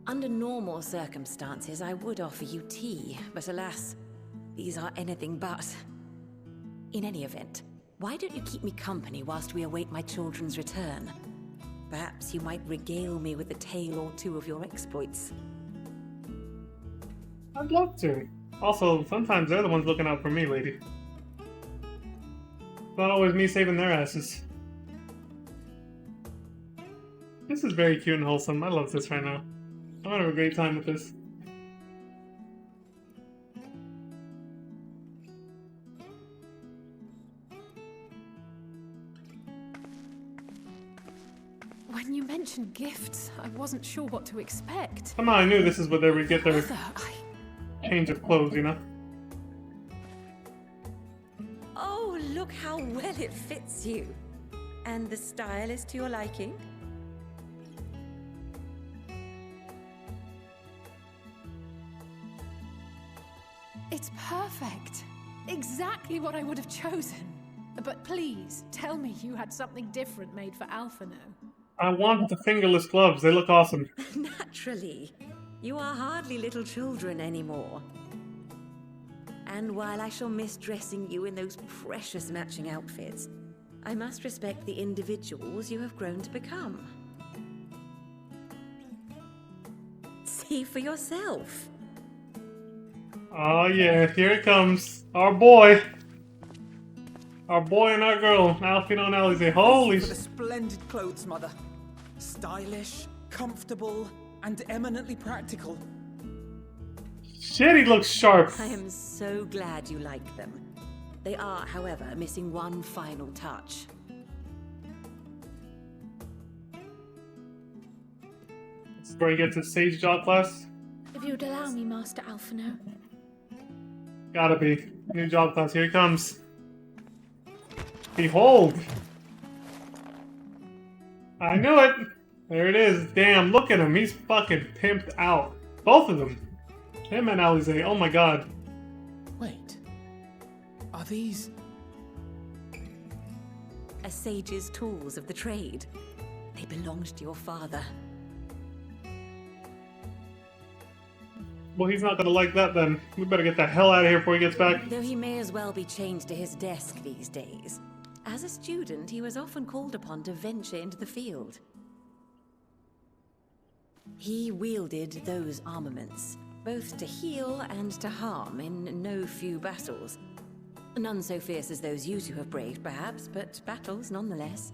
D: Under normal circumstances, I would offer you tea, but alas, these are anything but. In any event, why don't you keep me company whilst we await my children's return? Perhaps you might regale me with a tale or two of your exploits.
A: I'd love to. Also, sometimes they're the ones looking out for me, lady. It's not always me saving their asses. This is very cute and wholesome. I love this right now. I'm gonna have a great time with this.
C: When you mentioned gifts, I wasn't sure what to expect.
A: Somehow I knew this is where they would get their
C: Mother,
A: change of clothes, you know?
D: Oh, look how well it fits you. And the style is to your liking?
C: It's perfect. Exactly what I would have chosen. But please, tell me you had something different made for Alphino.
A: I want the fingerless gloves. They look awesome.
D: Naturally. You are hardly little children anymore. And while I shall miss dressing you in those precious matching outfits, I must respect the individuals you have grown to become. See for yourself.
A: Oh yeah, here it comes. Our boy. Our boy and our girl, Alfino and Alize. Holy
F: For the
A: sh...
F: splendid clothes, Mother. Stylish, comfortable, and eminently practical.
A: Shit, he looks sharp.
D: I am so glad you like them. They are, however, missing one final touch.
A: This is where he gets his Sage job class.
C: If you'd allow me, Master Alphino.
A: Gotta be. New job class, here he comes. Behold! I knew it! There it is. Damn, look at him. He's fucking pimped out. Both of them. Him and Alize. Oh my god.
F: Wait. Are these...
D: A sage's tools of the trade. They belonged to your father.
A: Well, he's not gonna like that then. We better get the hell out of here before he gets back.
D: Though he may as well be chained to his desk these days. As a student, he was often called upon to venture into the field. He wielded those armaments, both to heal and to harm in no few battles. None so fierce as those you two have braved, perhaps, but battles nonetheless.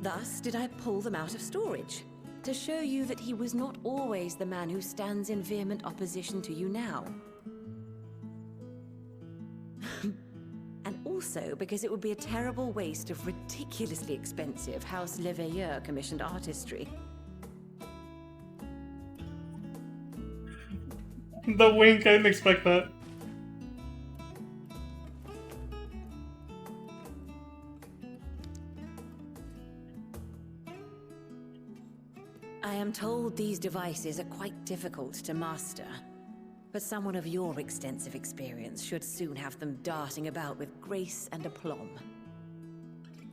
D: Thus did I pull them out of storage, to show you that he was not always the man who stands in vehement opposition to you now. And also because it would be a terrible waste of ridiculously expensive House Leveilleur commissioned artistry.
A: The wink, I didn't expect that.
D: I am told these devices are quite difficult to master, but someone of your extensive experience should soon have them darting about with grace and aplomb.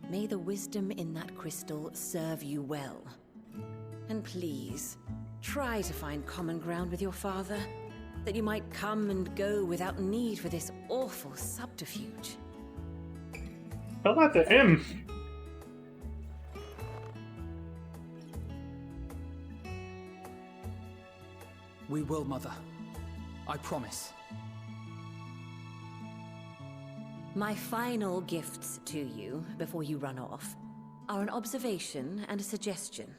D: May the wisdom in that crystal serve you well. And please, try to find common ground with your father, that you might come and go without need for this awful subterfuge.
A: Tell that to him.
F: We will, Mother. I promise.
D: My final gifts to you, before you run off, are an observation and a suggestion.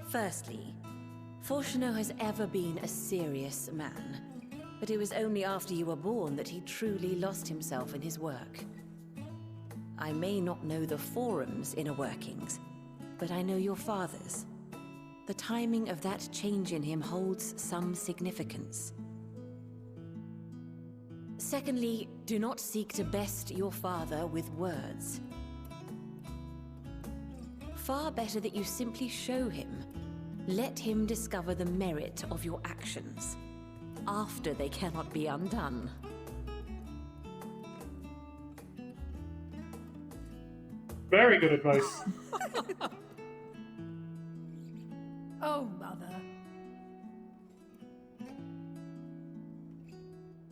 D: Firstly, Fortuno has ever been a serious man, but it was only after you were born that he truly lost himself in his work. I may not know the Forum's inner workings, but I know your father's. The timing of that change in him holds some significance. Secondly, do not seek to best your father with words. Far better that you simply show him. Let him discover the merit of your actions, after they cannot be undone.
A: Very good advice.
C: Oh, Mother.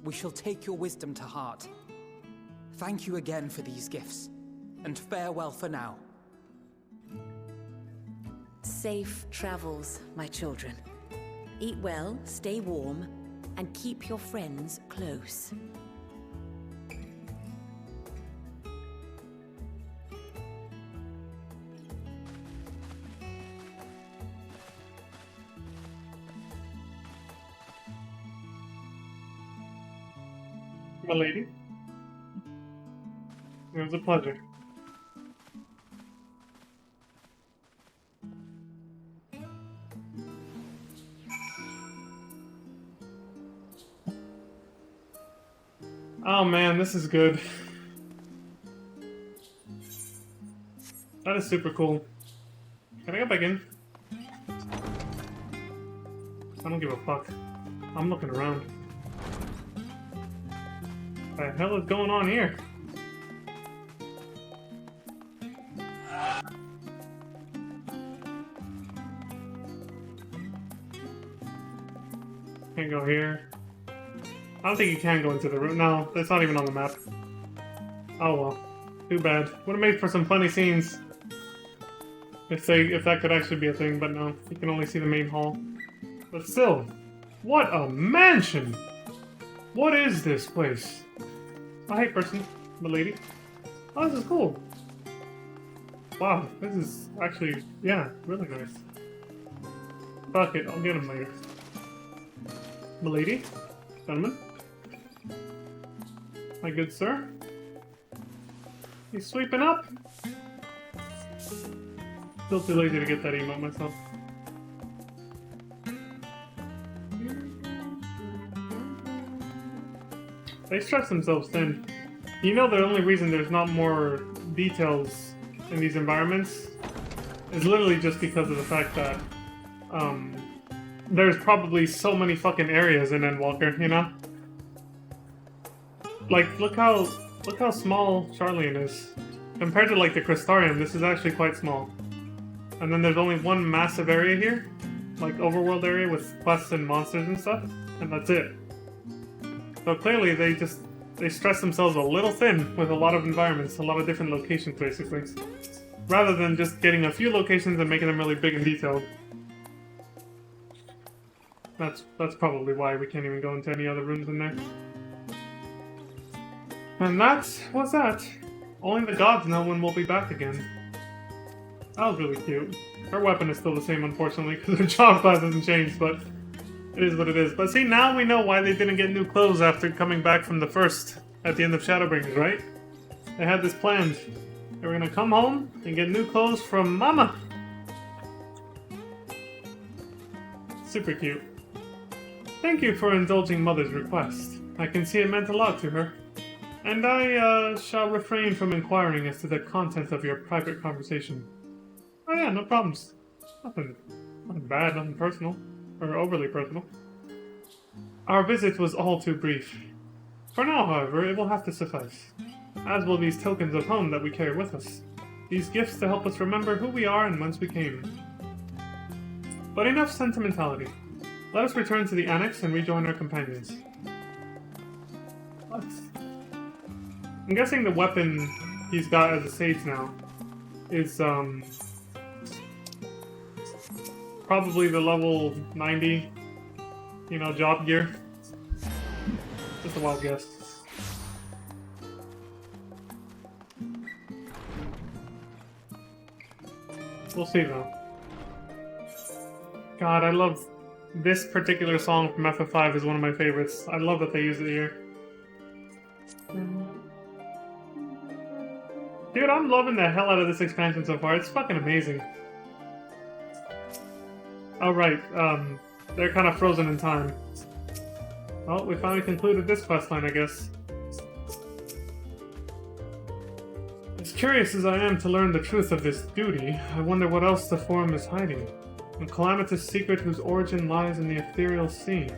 F: We shall take your wisdom to heart. Thank you again for these gifts, and farewell for now.
D: Safe travels, my children. Eat well, stay warm, and keep your friends close.
A: My lady. It was a pleasure. Oh man, this is good. That is super cool. Can I get back in? I don't give a fuck. I'm looking around. What the hell is going on here? Can't go here. I don't think you can go into the room. No, it's not even on the map. Oh well. Too bad. Would have made for some funny scenes. If that could actually be a thing, but no, you can only see the main hall. But still, what a mansion! What is this place? Oh, hey, person, milady. Oh, this is cool. Wow, this is actually, yeah, really nice. Fuck it, I'll get him later. Milady, gentlemen, my good sir. He's sweeping up. Still too lazy to get that emote myself. They stress themselves thin. You know the only reason there's not more details in these environments is literally just because of the fact that there's probably so many fucking areas in Endwalker, you know? Like, look how small Charlian is. Compared to like the Crystarium, this is actually quite small. And then there's only one massive area here, like overworld area with quests and monsters and stuff, and that's it. So clearly they stress themselves a little thin with a lot of environments, a lot of different locations basically. Rather than just getting a few locations and making them really big and detailed. That's probably why we can't even go into any other rooms in there. And that was that. Only the gods know when we'll be back again. That was really cute. Her weapon is still the same, unfortunately, because her job class hasn't changed, but it is what it is. But see, now we know why they didn't get new clothes after coming back from the first at the end of Shadowbringers, right? They had this planned. They were gonna come home and get new clothes from Mama. Super cute. Thank you for indulging Mother's request. I can see it meant a lot to her. And I shall refrain from inquiring as to the content of your private conversation. Oh yeah, no problems. Nothing bad, nothing personal. Or overly personal. Our visit was all too brief. For now, however, it will have to suffice. As will these tokens of home that we carry with us. These gifts to help us remember who we are and whence we came. But enough sentimentality. Let us return to the annex and rejoin our companions. What? I'm guessing the weapon he's got as a sage now is, probably the level 90, you know, job gear. Just a wild guess. We'll see though. God, I love this particular song from FF5 is one of my favorites. I love that they use it here. Dude, I'm loving the hell out of this expansion so far. It's fucking amazing. Oh, right. They're kind of frozen in time. Well, we finally concluded this questline, I guess. As curious as I am to learn the truth of this duty, I wonder what else the Forum is hiding. A calamitous secret whose origin lies in the ethereal sea.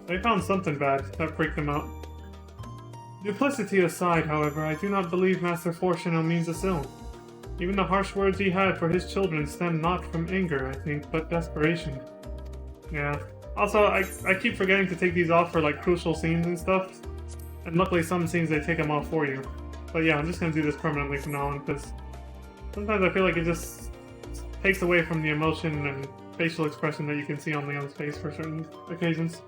A: They found something bad that freaked them out. Duplicity aside, however, I do not believe Master Fortuno means us ill. Even the harsh words he had for his children stem not from anger, I think, but desperation. Yeah. Also, I keep forgetting to take these off for, like, crucial scenes and stuff. And luckily some scenes they take them off for you. But yeah, I'm just gonna do this permanently from now on, because sometimes I feel like it just takes away from the emotion and facial expression that you can see on Leon's face for certain occasions.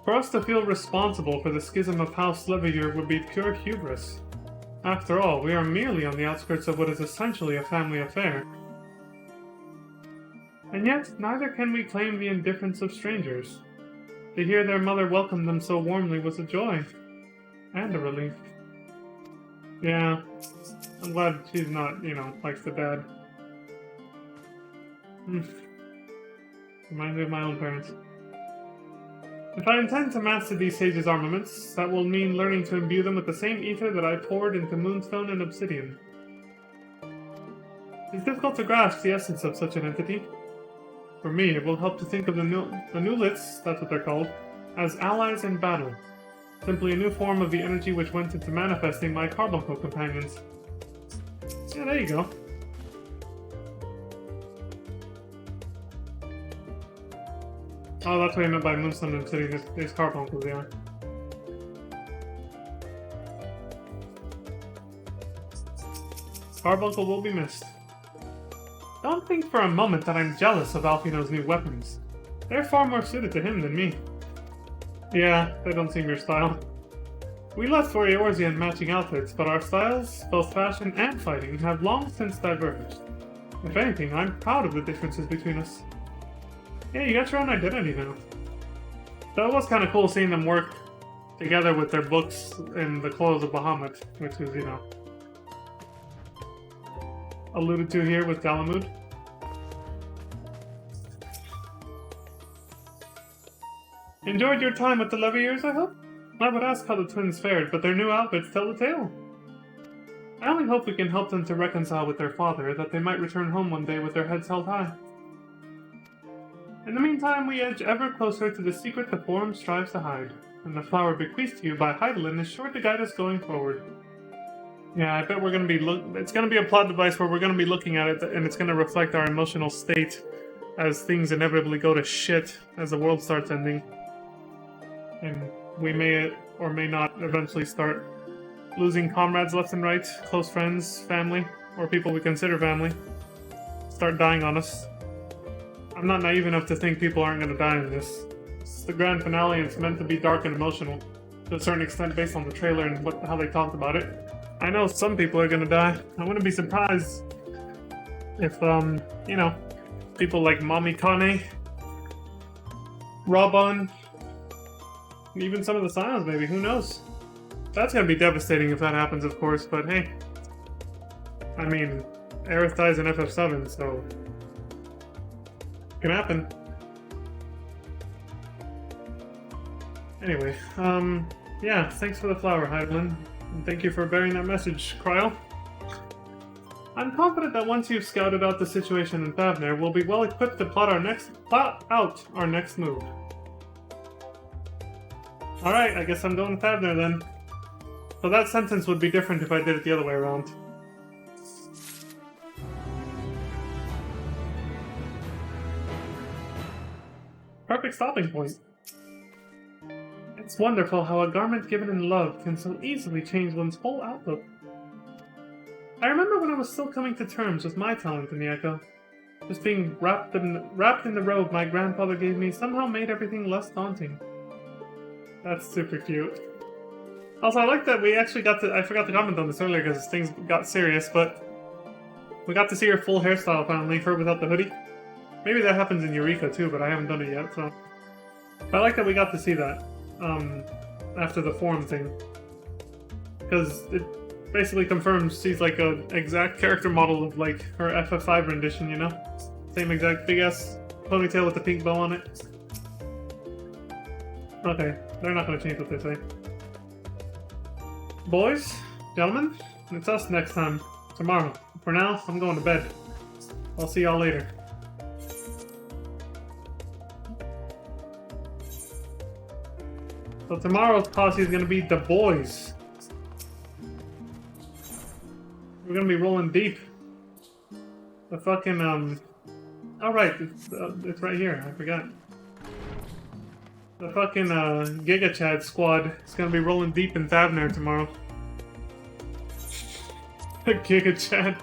A: For us to feel responsible for the schism of House Levier would be pure hubris. After all, we are merely on the outskirts of what is essentially a family affair. And yet, neither can we claim the indifference of strangers. To hear their mother welcome them so warmly was a joy. And a relief. Yeah, I'm glad she's not, you know, like the dad. Reminds me of my own parents. If I intend to master these sages' armaments, that will mean learning to imbue them with the same ether that I poured into Moonstone and Obsidian. It's difficult to grasp the essence of such an entity. For me, it will help to think of the Nulits, that's what they're called, as allies in battle. Simply a new form of the energy which went into manifesting my Carbuncle companions. Yeah, there you go. Oh, that's what I meant by Moonstone and Obsidian. There's Carbuncles, yeah. Carbuncle will be missed. Don't think for a moment that I'm jealous of Alfino's new weapons. They're far more suited to him than me. Yeah, they don't seem your style. We left for Eorzea in matching outfits, but our styles, both fashion and fighting, have long since diverged. If anything, I'm proud of the differences between us. Yeah, you got your own identity now. Though it was kind of cool seeing them work together with their books and the clothes of Bahamut, which is, you know, alluded to here with Galamud. Enjoyed your time with the Leviers, I hope? I would ask how the twins fared, but their new outfits tell the tale. I only hope we can help them to reconcile with their father, that they might return home one day with their heads held high. In the meantime, we edge ever closer to the secret the Forum strives to hide, and the flower bequeathed to you by Heidelin is sure to guide us going forward. Yeah, I bet we're going to be it's going to be a plot device where we're going to be looking at it, and it's going to reflect our emotional state as things inevitably go to shit as the world starts ending. And we may or may not eventually start losing comrades left and right, close friends, family, or people we consider family. Start dying on us. I'm not naive enough to think people aren't going to die in this. It's the grand finale and it's meant to be dark and emotional, to a certain extent based on the trailer and how they talked about it. I know some people are going to die. I wouldn't be surprised if, you know, people like Mami Kane, Raban, even some of the Scions maybe, who knows? That's going to be devastating if that happens, of course, but hey. I mean, Aerith dies in FF7, so it can happen. Anyway, yeah, thanks for the flower, Heidelin. And thank you for bearing that message, Cryo. I'm confident that once you've scouted out the situation in Thavner, we'll be well equipped to plot out our next move. Alright, I guess I'm going Thavner then. So that sentence would be different if I did it the other way around. Perfect stopping point. It's wonderful how a garment given in love can so easily change one's whole outlook. I remember when I was still coming to terms with my talent in the Echo. Just being wrapped in the robe my grandfather gave me somehow made everything less daunting. That's super cute. Also, I like that we actually got to... I forgot to comment on this earlier because things got serious, but we got to see her full hairstyle finally, her without the hoodie. Maybe that happens in Eureka too, but I haven't done it yet, so... But I like that we got to see that, after the Forum thing. Because it basically confirms she's like an exact character model of like her FF5 rendition, you know? Same exact big-ass ponytail with the pink bow on it. Okay, they're not gonna change what they say. Boys, gentlemen, it's us next time. Tomorrow. For now, I'm going to bed. I'll see y'all later. So tomorrow's posse is gonna be the boys. We're gonna be rolling deep. The fucking, oh right, it's right here, I forgot. The fucking, Giga Chad squad is gonna be rolling deep in Thavner tomorrow. Giga Chad.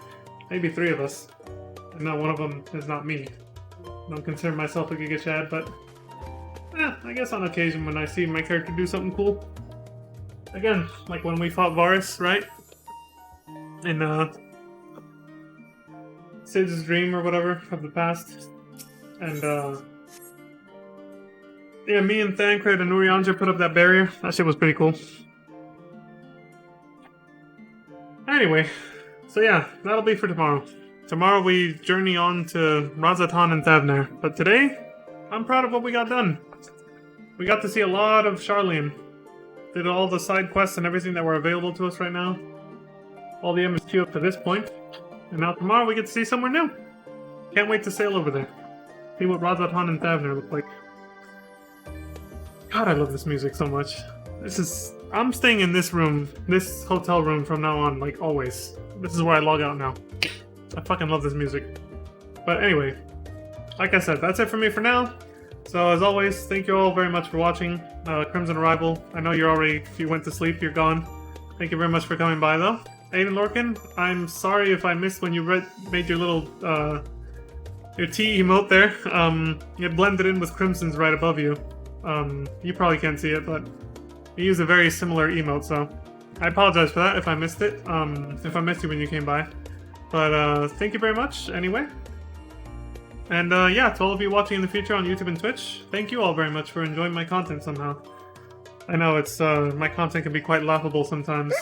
A: Maybe 3 of us. And no, one of them is not me. I don't consider myself a Giga Chad, but... I guess on occasion when I see my character do something cool. Again, like when we fought Varus, right? In, Sid's dream or whatever of the past. And, yeah, me and Thancred and Urianger put up that barrier. That shit was pretty cool. Anyway, so yeah, that'll be for tomorrow. Tomorrow we journey on to Razatan and Thavner. But today, I'm proud of what we got done. We got to see a lot of Charlian. Did all the side quests and everything that were available to us right now. All the MSQ up to this point. And now tomorrow we get to see somewhere new. Can't wait to sail over there. See what Razatan and Thavner look like. God, I love this music so much. I'm staying in this room, this hotel room from now on, like always. This is where I log out now. I fucking love this music. But anyway, like I said, that's it for me for now. So as always, thank you all very much for watching Crimson Arrival. I know if you went to sleep, you're gone. Thank you very much for coming by though. Aiden Lorcan, I'm sorry if I missed when you made your little, your T emote there. It blended in with Crimson's right above you. You probably can't see it, but you use a very similar emote, so I apologize for that if I missed it, if I missed you when you came by. But, thank you very much, anyway. And, yeah, to all of you watching in the future on YouTube and Twitch, thank you all very much for enjoying my content somehow. I know it's, my content can be quite laughable sometimes.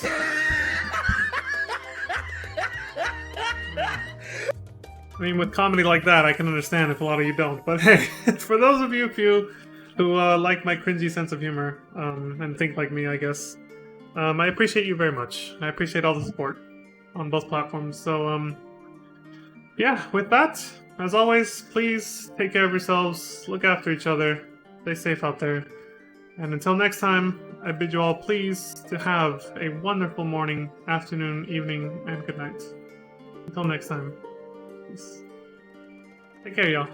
A: I mean, with comedy like that, I can understand if a lot of you don't. But hey, for those of you who like my cringy sense of humor, and think like me, I guess, I appreciate you very much. I appreciate all the support on both platforms. So, yeah, with that, as always, please take care of yourselves, look after each other, stay safe out there. And until next time, I bid you all please to have a wonderful morning, afternoon, evening, and good night. Until next time. Peace. Take care, y'all.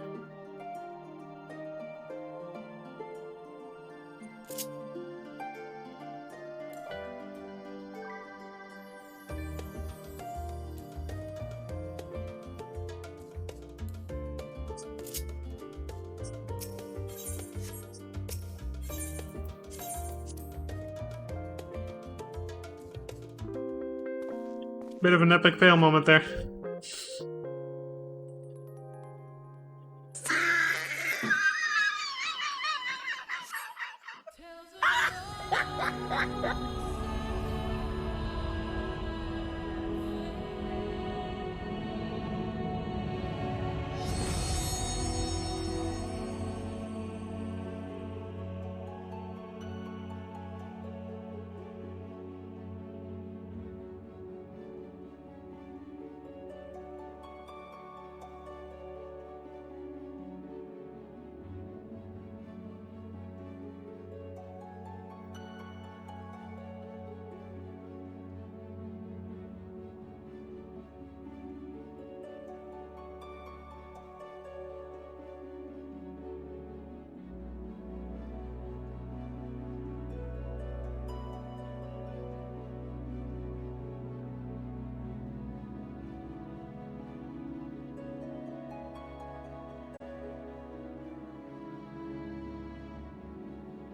A: Bit of an epic fail moment there.